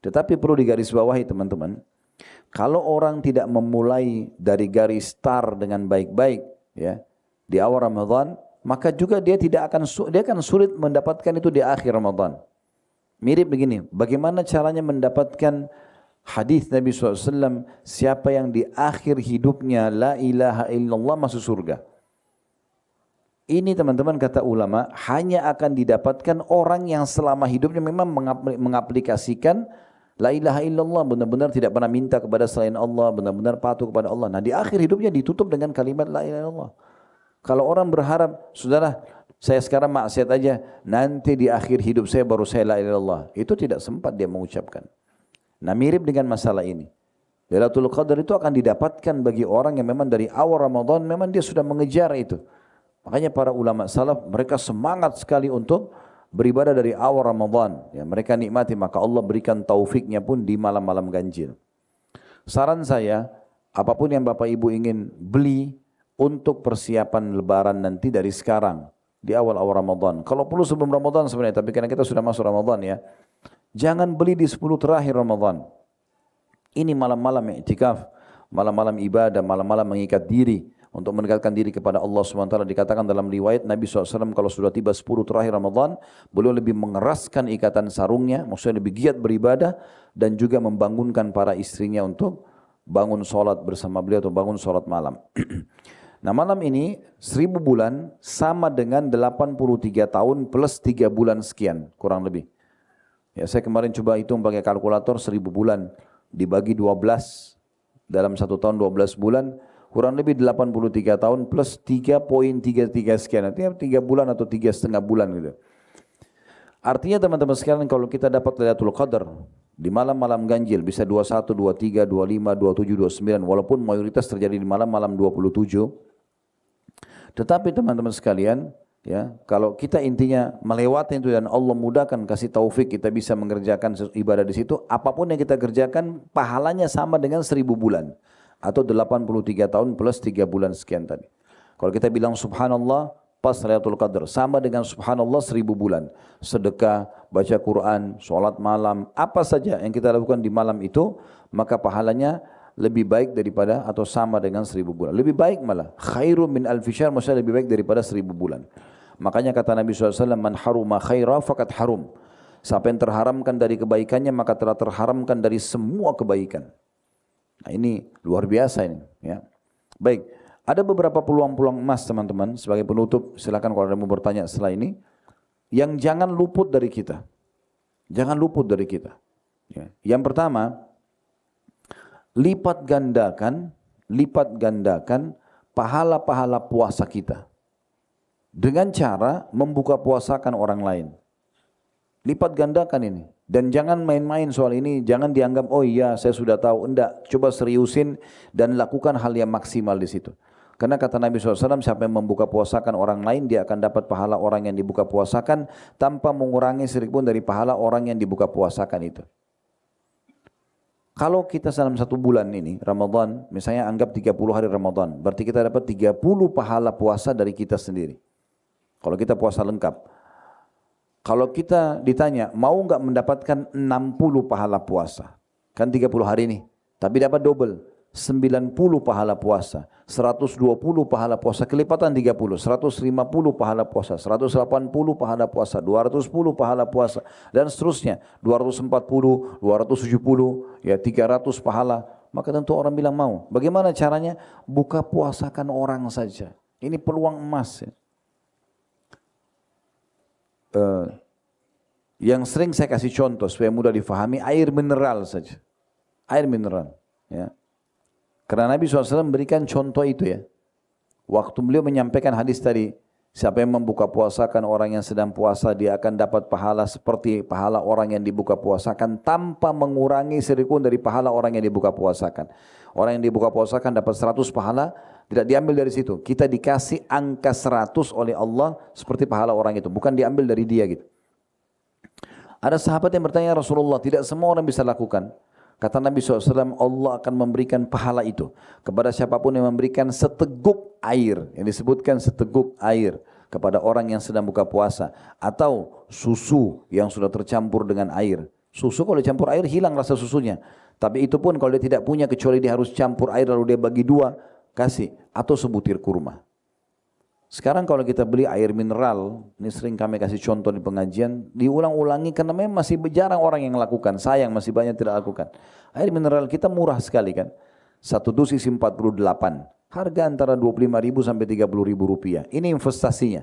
Tetapi perlu digarisbawahi teman-teman, kalau orang tidak memulai dari garis start dengan baik-baik, ya, di awal Ramadan, maka juga dia akan sulit mendapatkan itu di akhir Ramadan. Mirip begini, bagaimana caranya mendapatkan hadis Nabi SAW, siapa yang di akhir hidupnya la ilaha illallah masuk surga. Ini teman-teman kata ulama, hanya akan didapatkan orang yang selama hidupnya memang mengaplikasikan la ilaha illallah, benar-benar tidak pernah minta kepada selain Allah, benar-benar patuh kepada Allah. Nah di akhir hidupnya ditutup dengan kalimat la ilaha illallah. Kalau orang berharap, saudara, saya sekarang maksiat aja, nanti di akhir hidup saya baru saya la ilaha illallah, itu tidak sempat dia mengucapkan. Nah mirip dengan masalah ini. Lailatul Qadar itu akan didapatkan bagi orang yang memang dari awal Ramadan memang dia sudah mengejar itu. Makanya para ulama salaf mereka semangat sekali untuk beribadah dari awal Ramadan. Ya, mereka nikmati, maka Allah berikan taufiknya pun di malam-malam ganjil. Saran saya, apapun yang Bapak Ibu ingin beli untuk persiapan lebaran nanti dari sekarang, di awal-awal Ramadan. Kalau perlu sebelum Ramadan sebenarnya, tapi karena kita sudah masuk Ramadan ya. Jangan beli di 10 terakhir Ramadan. Ini malam-malam i'tikaf, malam-malam ibadah, malam-malam mengikat diri untuk mendekatkan diri kepada Allah SWT. Dikatakan dalam riwayat Nabi SAW kalau sudah tiba 10 terakhir Ramadan, beliau lebih mengeraskan ikatan sarungnya, maksudnya lebih giat beribadah dan juga membangunkan para istrinya untuk bangun sholat bersama beliau atau bangun sholat malam. Nah malam ini 1000 bulan sama dengan 83 tahun plus 3 bulan sekian, kurang lebih. Ya, saya kemarin coba hitung pakai kalkulator 1000 bulan dibagi 12 dalam 1 tahun 12 bulan kurang lebih 83 tahun plus 3,33 sekian, artinya 3 bulan atau 3,5 bulan gitu. Artinya teman-teman sekalian, kalau kita dapat Lailatul Qadar di malam-malam ganjil bisa 21, 23, 25, 27, 29, walaupun mayoritas terjadi di malam-malam 27. Tetapi teman-teman sekalian, ya, kalau kita intinya melewati itu dan Allah mudahkan, kasih taufik kita bisa mengerjakan ibadah di situ, apapun yang kita kerjakan pahalanya sama dengan 1000 bulan atau 83 tahun plus 3 bulan sekian tadi. Kalau kita bilang subhanallah pas Lailatul Qadar sama dengan subhanallah 1000 bulan. Sedekah, baca Quran, sholat malam, apa saja yang kita lakukan di malam itu, maka pahalanya lebih baik daripada atau sama dengan 1000 bulan. Lebih baik malah. Khairu min alfi syahr, maksudnya lebih baik daripada 1000 bulan. Makanya kata Nabi SAW, man haruma khaira fakat harum. Siapa yang terharamkan dari kebaikannya, maka telah terharamkan dari semua kebaikan. Nah ini luar biasa ini. Ya. Baik, ada beberapa peluang-peluang emas teman-teman. Sebagai penutup, silakan kalau ada mau bertanya setelah ini. Yang jangan luput dari kita. Jangan luput dari kita. Ya. Yang pertama, lipat gandakan pahala-pahala puasa kita dengan cara membuka puasakan orang lain. Lipat gandakan ini, dan jangan main-main soal ini. Jangan dianggap oh iya saya sudah tahu. Enggak, coba seriusin dan lakukan hal yang maksimal di situ. Karena kata Nabi SAW, siapa yang membuka puasakan orang lain, dia akan dapat pahala orang yang dibuka puasakan tanpa mengurangi sedikit pun dari pahala orang yang dibuka puasakan itu. Kalau kita dalam 1 bulan ini, Ramadan, misalnya anggap 30 hari Ramadan, berarti kita dapat 30 pahala puasa dari kita sendiri. Kalau kita puasa lengkap. Kalau kita ditanya, mau enggak mendapatkan 60 pahala puasa? Kan 30 hari ini, tapi dapat double. 90 pahala puasa, 120 pahala puasa, kelipatan 30, 150 pahala puasa, 180 pahala puasa, 210 pahala puasa, dan seterusnya, 240, 270, ya 300 pahala. Maka tentu orang bilang mau. Bagaimana caranya? Buka puasakan orang saja. Ini peluang emas. Ya. Yang sering saya kasih contoh supaya mudah difahami, air mineral saja. Air mineral. Ya. Karena Nabi SAW memberikan contoh itu ya. Waktu beliau menyampaikan hadis tadi, siapa yang membuka puasakan orang yang sedang puasa, dia akan dapat pahala seperti pahala orang yang dibuka puasakan tanpa mengurangi sedikitpun dari pahala orang yang dibuka puasakan. Orang yang dibuka puasakan dapat 100 pahala, tidak diambil dari situ. Kita dikasih angka 100 oleh Allah seperti pahala orang itu, bukan diambil dari dia gitu. Ada sahabat yang bertanya, Rasulullah, tidak semua orang bisa lakukan. Kata Nabi SAW, Allah akan memberikan pahala itu kepada siapapun yang memberikan seteguk air, yang disebutkan seteguk air kepada orang yang sedang buka puasa, atau susu yang sudah tercampur dengan air. Susu kalau dicampur air hilang rasa susunya, tapi itu pun kalau dia tidak punya kecuali dia harus campur air lalu dia bagi dua, kasih, atau sebutir kurma. Sekarang kalau kita beli air mineral, ini sering kami kasih contoh di pengajian, diulang-ulangi karena memang masih jarang orang yang lakukan, sayang masih banyak tidak lakukan. Air mineral kita murah sekali kan, satu dus isi 48, harga antara 25.000 sampai 30.000 rupiah, ini investasinya.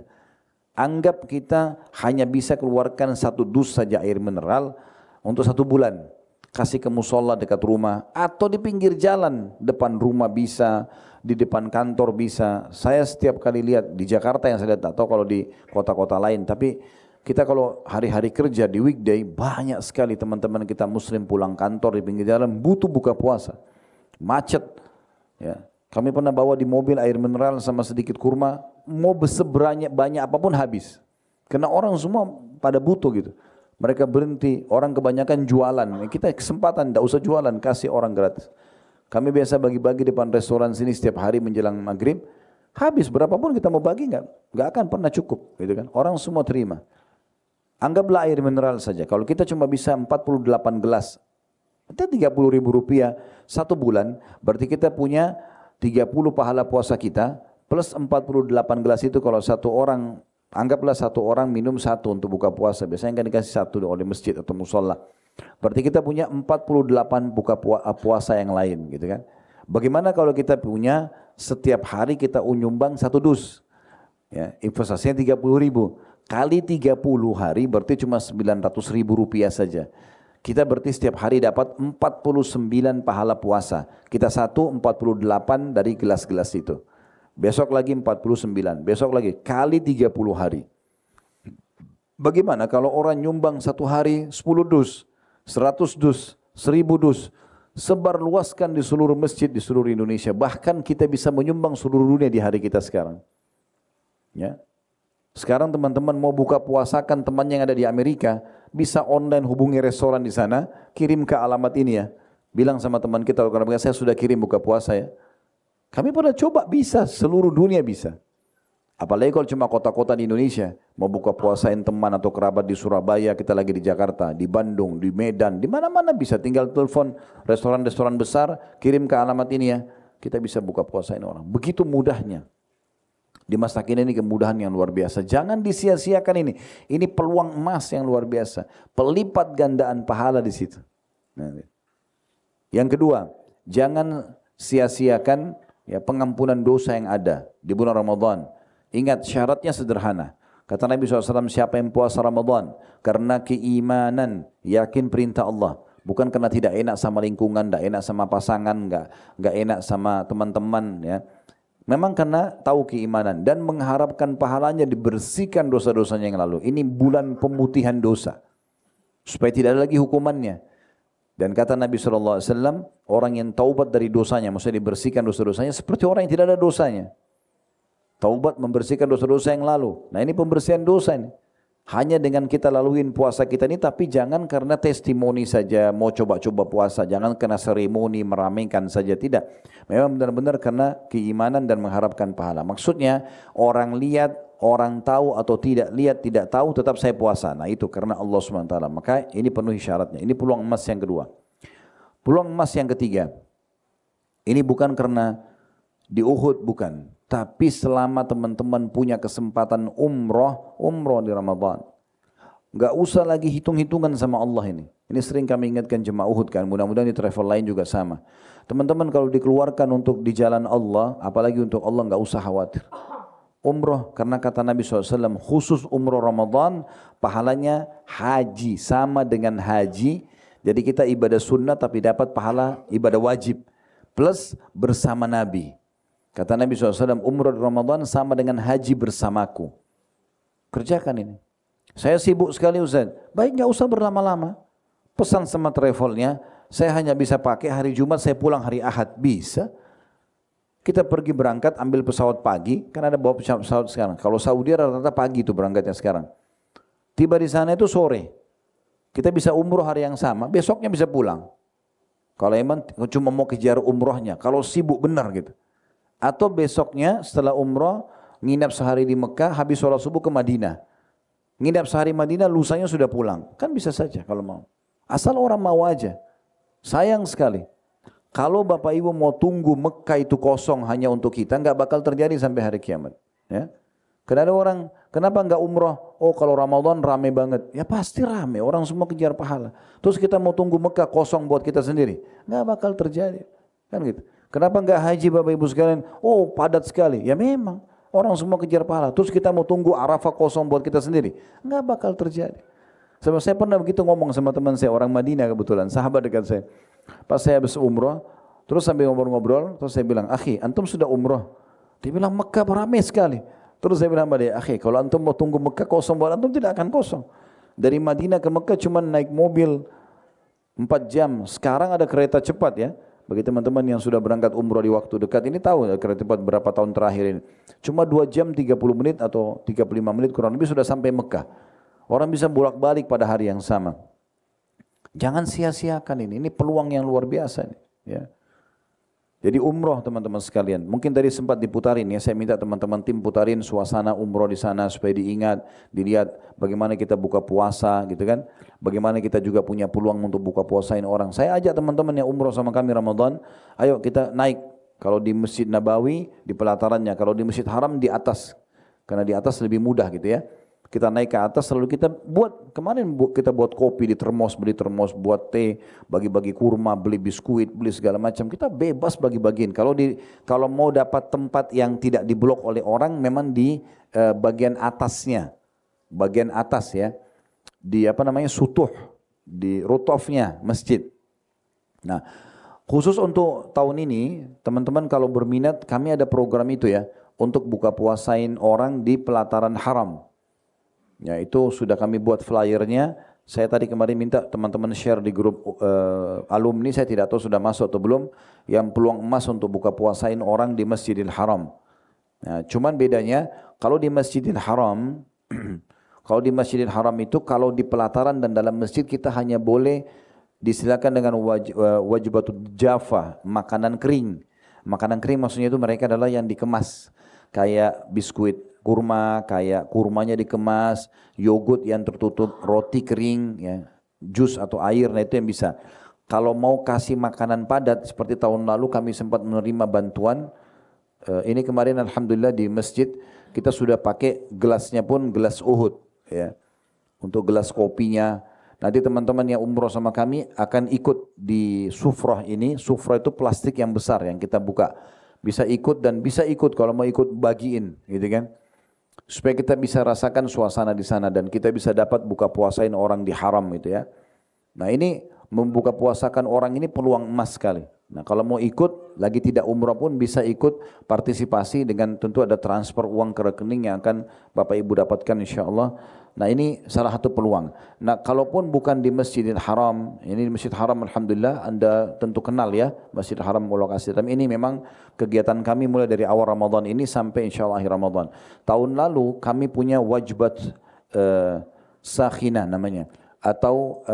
Anggap kita hanya bisa keluarkan satu dus saja air mineral untuk 1 bulan, kasih ke musola dekat rumah, atau di pinggir jalan, depan rumah bisa, di depan kantor bisa. Saya setiap kali lihat di Jakarta yang saya lihat, atau kalau di kota-kota lain, tapi kita kalau hari-hari kerja di weekday, banyak sekali teman-teman kita muslim pulang kantor di pinggir jalan butuh buka puasa, macet. Ya. Kami pernah bawa di mobil air mineral sama sedikit kurma, mau sebanyak banyak apapun habis, karena orang semua pada butuh gitu. Mereka berhenti, orang kebanyakan jualan, kita kesempatan, tidak usah jualan, kasih orang gratis. Kami biasa bagi-bagi depan restoran sini setiap hari menjelang maghrib, habis berapapun kita mau bagi nggak akan pernah cukup, gitu kan? Orang semua terima. Anggaplah air mineral saja. Kalau kita cuma bisa 48 gelas, itu 30.000 rupiah 1 bulan, berarti kita punya 30 pahala puasa kita plus 48 gelas itu kalau satu orang, anggaplah satu orang minum 1 untuk buka puasa, biasanya kan dikasih 1 oleh masjid atau musola. Berarti kita punya 48 buka puasa yang lain gitu kan. Bagaimana kalau kita punya setiap hari kita nyumbang 1 dus. Ya, investasinya 30.000 kali 30 hari berarti cuma 900.000 rupiah saja. Kita berarti setiap hari dapat 49 pahala puasa. Kita 48 dari gelas-gelas itu. Besok lagi 49, besok lagi kali 30 hari. Bagaimana kalau orang nyumbang 1 hari 10 dus? 100 dus, 1000 dus, sebar luaskan di seluruh masjid di seluruh Indonesia. Bahkan kita bisa menyumbang seluruh dunia di hari kita sekarang. Ya. Sekarang teman-teman mau buka puasakan teman yang ada di Amerika, bisa online hubungi restoran di sana, kirim ke alamat ini ya. Bilang sama teman kita, karena saya sudah kirim buka puasa ya. Kami pernah coba, bisa, seluruh dunia bisa. Apalagi kalau cuma kota-kota di Indonesia, mau buka puasain teman atau kerabat di Surabaya, kita lagi di Jakarta, di Bandung, di Medan, di mana-mana bisa. Tinggal telepon restoran-restoran besar, kirim ke alamat ini ya, kita bisa buka puasain orang. Begitu mudahnya. Di masa kini ini kemudahan yang luar biasa. Jangan disia-siakan ini. Ini peluang emas yang luar biasa. Pelipat gandaan pahala di situ. Yang kedua, jangan sia-siakan ya pengampunan dosa yang ada di bulan Ramadan. Ingat syaratnya sederhana. Kata Nabi SAW, siapa yang puasa Ramadan karena keimanan, yakin perintah Allah, bukan karena tidak enak sama lingkungan, tidak enak sama pasangan, nggak enak sama teman-teman, ya. Memang karena tahu keimanan dan mengharapkan pahalanya dibersihkan dosa-dosanya yang lalu. Ini bulan pemutihan dosa, supaya tidak ada lagi hukumannya. Dan kata Nabi SAW, orang yang taubat dari dosanya, maksudnya dibersihkan dosa-dosanya seperti orang yang tidak ada dosanya. Taubat membersihkan dosa-dosa yang lalu. Nah ini pembersihan dosa ini. Hanya dengan kita laluin puasa kita ini, tapi jangan karena testimoni saja, mau coba-coba puasa. Jangan karena seremoni, meramaikan saja, tidak. Memang benar-benar karena keimanan dan mengharapkan pahala. Maksudnya orang lihat, orang tahu atau tidak lihat, tidak tahu, tetap saya puasa. Nah itu karena Allah SWT. Maka ini penuhi syaratnya. Ini peluang emas yang kedua. Peluang emas yang ketiga. Ini bukan karena di Uhud, bukan. Tapi selama teman-teman punya kesempatan umroh di Ramadan. Enggak usah lagi hitung-hitungan sama Allah ini. Ini sering kami ingatkan jemaah Uhud kan, mudah-mudahan di travel lain juga sama. Teman-teman kalau dikeluarkan untuk di jalan Allah, apalagi untuk Allah, enggak usah khawatir. Umroh, karena kata Nabi SAW, khusus umroh Ramadan, pahalanya haji, sama dengan haji. Jadi kita ibadah sunnah tapi dapat pahala ibadah wajib. Plus bersama Nabi. Kata Nabi SAW, umroh di Ramadan sama dengan haji bersamaku. Kerjakan ini. Saya sibuk sekali Ustaz. Baik, enggak usah berlama-lama. Pesan sama travelnya, saya hanya bisa pakai hari Jumat, saya pulang hari Ahad. Bisa. Kita pergi berangkat, ambil pesawat pagi, kan ada bawa pesawat sekarang. Kalau Saudi rata-rata pagi itu berangkatnya sekarang. Tiba di sana itu sore. Kita bisa umroh hari yang sama, besoknya bisa pulang. Kalau emang cuma mau kejar umrohnya, kalau sibuk benar gitu. Atau besoknya setelah umroh, nginap sehari di Mekah, habis sholat subuh ke Madinah. Nginap sehari Madinah, lusanya sudah pulang. Kan bisa saja kalau mau. Asal orang mau aja. Sayang sekali. Kalau Bapak Ibu mau tunggu Mekah itu kosong hanya untuk kita, enggak bakal terjadi sampai hari kiamat. Ya. Karena ada orang, kenapa enggak umroh? Oh kalau Ramadan rame banget. Ya pasti rame, orang semua kejar pahala. Terus kita mau tunggu Mekah kosong buat kita sendiri. Enggak bakal terjadi. Kan gitu. Kenapa enggak haji Bapak Ibu sekalian? Oh padat sekali. Ya memang, orang semua kejar pahala. Terus kita mau tunggu Arafah kosong buat kita sendiri. Enggak bakal terjadi. Sebab saya pernah begitu ngomong sama teman saya, orang Madinah kebetulan, sahabat dekat saya. Pas saya habis umroh, terus sambil ngobrol-ngobrol, terus saya bilang, akhi, antum sudah umroh? Dia bilang, Mekah ramai sekali. Terus saya bilang pada dia, akhi, kalau antum mau tunggu Mekah kosong, buat antum tidak akan kosong. Dari Madinah ke Mekah cuma naik mobil 4 jam. Sekarang ada kereta cepat ya. Bagi teman-teman yang sudah berangkat umroh di waktu dekat ini tahu kereta cepat berapa tahun terakhir ini. Cuma 2 jam 30 menit atau 35 menit kurang lebih sudah sampai Mekah. Orang bisa bolak-balik pada hari yang sama. Jangan sia-siakan ini peluang yang luar biasa nih, ya. Jadi umroh teman-teman sekalian, mungkin tadi sempat diputarin ya, saya minta teman-teman tim putarin suasana umroh di sana supaya diingat, dilihat bagaimana kita buka puasa gitu kan, bagaimana kita juga punya peluang untuk buka puasain orang. Saya ajak teman-teman yang umroh sama kami Ramadan, ayo kita naik, kalau di Masjid Nabawi di pelatarannya, kalau di Masjid Haram di atas, karena di atas lebih mudah gitu ya. Kita naik ke atas lalu kita buat, kemarin kita buat kopi di termos, beli termos, buat teh, bagi-bagi kurma, beli biskuit, beli segala macam. Kita bebas bagi-bagiin. Kalau mau dapat tempat yang tidak diblok oleh orang, memang di bagian atasnya, bagian atas ya, di sutuh, di rooftopnya masjid. Nah, khusus untuk tahun ini, teman-teman kalau berminat, kami ada program itu ya, untuk buka puasain orang di pelataran haram. Ya itu sudah kami buat flyernya. Saya tadi kemarin minta teman-teman share di grup alumni, saya tidak tahu sudah masuk atau belum, yang peluang emas untuk buka puasain orang di Masjidil Haram. Nah, cuman bedanya kalau di Masjidil Haram, kalau di Masjidil Haram itu kalau di pelataran dan dalam masjid kita hanya boleh disilakan dengan wajibatul jaffa, makanan kering. Makanan kering maksudnya itu mereka adalah yang dikemas, kayak biskuit kurma, kayak kurmanya dikemas, yogurt yang tertutup, roti kering, ya, jus atau air, nah itu yang bisa. Kalau mau kasih makanan padat, seperti tahun lalu kami sempat menerima bantuan, ini kemarin alhamdulillah di masjid, kita sudah pakai gelasnya pun gelas Uhud, ya, untuk gelas kopinya. Nanti teman-teman yang umroh sama kami akan ikut di sufrah ini, sufrah itu plastik yang besar yang kita buka. Bisa ikut dan bisa ikut kalau mau ikut bagiin, gitu kan. Supaya kita bisa rasakan suasana di sana dan kita bisa dapat buka puasain orang di haram itu ya. Nah ini membuka puasakan orang ini peluang emas sekali. Nah kalau mau ikut, lagi tidak umrah pun bisa ikut partisipasi dengan tentu ada transfer uang ke rekening yang akan Bapak Ibu dapatkan insyaAllah. Nah ini salah satu peluang. Nah kalaupun bukan di Masjidil Haram, ini di Masjid Haram alhamdulillah Anda tentu kenal ya, Masjid Haram lokasi. Tapi ini memang kegiatan kami mulai dari awal Ramadan ini sampai insyaAllah akhir Ramadan. Tahun lalu kami punya wajibat sakhina namanya, atau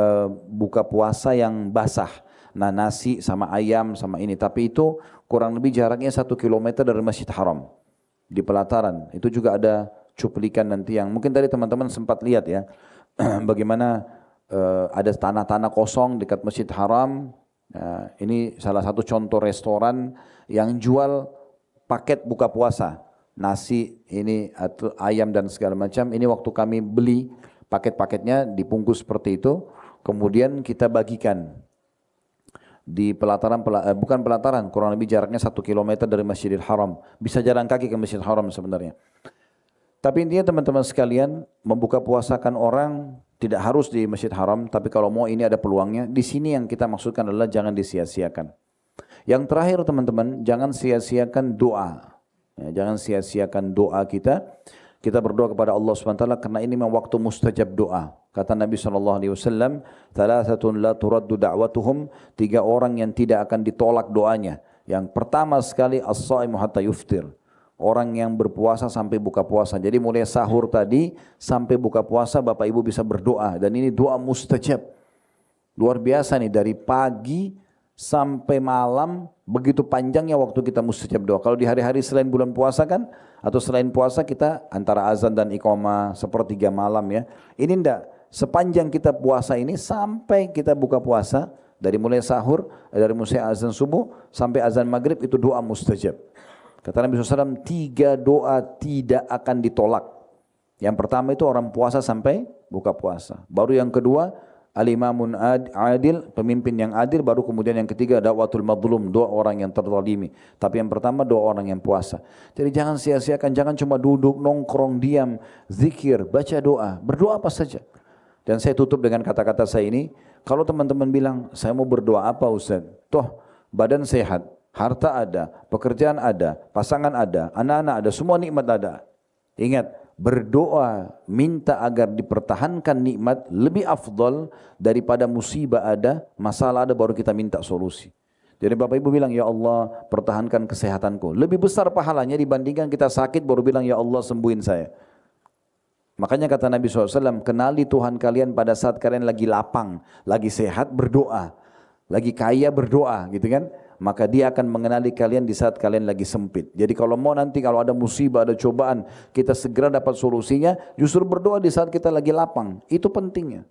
buka puasa yang basah. Nah nasi sama ayam sama ini, tapi itu kurang lebih jaraknya 1 kilometer dari Masjid Haram di pelataran. Itu juga ada cuplikan nanti yang mungkin tadi teman-teman sempat lihat ya, bagaimana ada tanah-tanah kosong dekat Masjid Haram, Nah, ini salah satu contoh restoran yang jual paket buka puasa. Nasi ini atau ayam dan segala macam. Ini waktu kami beli paket-paketnya dibungkus seperti itu. Kemudian kita bagikan di pelataran, bukan pelataran, kurang lebih jaraknya 1 kilometer dari Masjidil Haram. Bisa jalan kaki ke Masjidil Haram sebenarnya. Tapi intinya teman-teman sekalian, membuka puasakan orang tidak harus di Masjid Haram, tapi kalau mau ini ada peluangnya. Di sini yang kita maksudkan adalah jangan disia-siakan. Yang terakhir teman-teman, jangan sia-siakan doa. Ya, jangan sia-siakan doa kita. Kita berdoa kepada Allah SWT karena ini memang waktu mustajab doa. Kata Nabi SAW, "Thalathatun la turaddu da'watuhum", 3 orang yang tidak akan ditolak doanya. Yang pertama sekali, as-shaimu hatta yuftir. Orang yang berpuasa sampai buka puasa. Jadi mulai sahur tadi sampai buka puasa Bapak Ibu bisa berdoa. Dan ini doa mustajab. Luar biasa nih, dari pagi sampai malam begitu panjangnya waktu kita mustajab doa. Kalau di hari-hari selain bulan puasa kan, atau selain puasa kita antara azan dan iqamah 1/3 malam ya. Ini enggak, sepanjang kita puasa ini sampai kita buka puasa, dari mulai sahur, dari mulai azan subuh sampai azan maghrib itu doa mustajab. Kata Nabi SAW, 3 doa tidak akan ditolak. Yang pertama itu orang puasa sampai buka puasa. Baru yang kedua, al-imamun adil, pemimpin yang adil. Baru kemudian yang ketiga, da'watul madlum, doa orang yang terzalimi. Tapi yang pertama doa orang yang puasa. Jadi jangan sia-siakan, jangan cuma duduk, nongkrong, diam, zikir, baca doa. Berdoa apa saja. Dan saya tutup dengan kata-kata saya ini, kalau teman-teman bilang, saya mau berdoa apa Ustaz? Toh badan sehat, harta ada, pekerjaan ada, pasangan ada, anak-anak ada, semua nikmat ada. Ingat, berdoa minta agar dipertahankan nikmat lebih afdal daripada musibah ada, masalah ada baru kita minta solusi. Jadi Bapak Ibu bilang, ya Allah pertahankan kesehatanku. Lebih besar pahalanya dibandingkan kita sakit baru bilang, ya Allah sembuhin saya. Makanya kata Nabi SAW, kenali Tuhan kalian pada saat kalian lagi lapang, lagi sehat berdoa, lagi kaya berdoa gitu kan. Maka dia akan mengenali kalian di saat kalian lagi sempit. Jadi kalau mau nanti kalau ada musibah, ada cobaan, kita segera dapat solusinya, justru berdoa di saat kita lagi lapang. Itu pentingnya.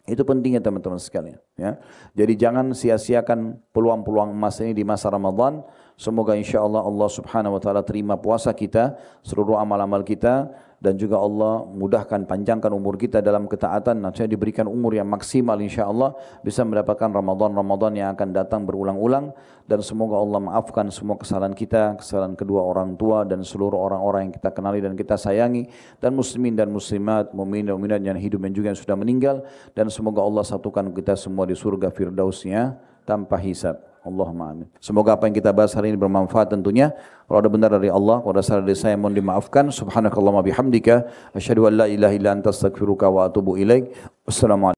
Itu pentingnya teman-teman sekalian. Ya. Jadi jangan sia-siakan peluang-peluang emas ini di masa Ramadan. Semoga insya Allah Allah Subhanahu Wa Taala terima puasa kita, seluruh amal-amal kita. Dan juga Allah mudahkan, panjangkan umur kita dalam ketaatan. Nanti diberikan umur yang maksimal insya Allah. Bisa mendapatkan Ramadan yang akan datang berulang-ulang. Dan semoga Allah maafkan semua kesalahan kita, kesalahan kedua orang tua dan seluruh orang-orang yang kita kenali dan kita sayangi. Dan muslimin dan muslimat, mu'minin dan mu'minat yang hidup dan juga yang sudah meninggal. Dan semoga Allah satukan kita semua di surga firdausnya tanpa hisab. Allahumma amin. Semoga apa yang kita bahas hari ini bermanfaat tentunya. Kalau ada benar dari Allah, kalau ada salah dari saya mohon dimaafkan. Subhanakallahumma bihamdika asyhadu an la ilaha illa anta astaghfiruka wa atubu ilaik. Wassalamualaikum.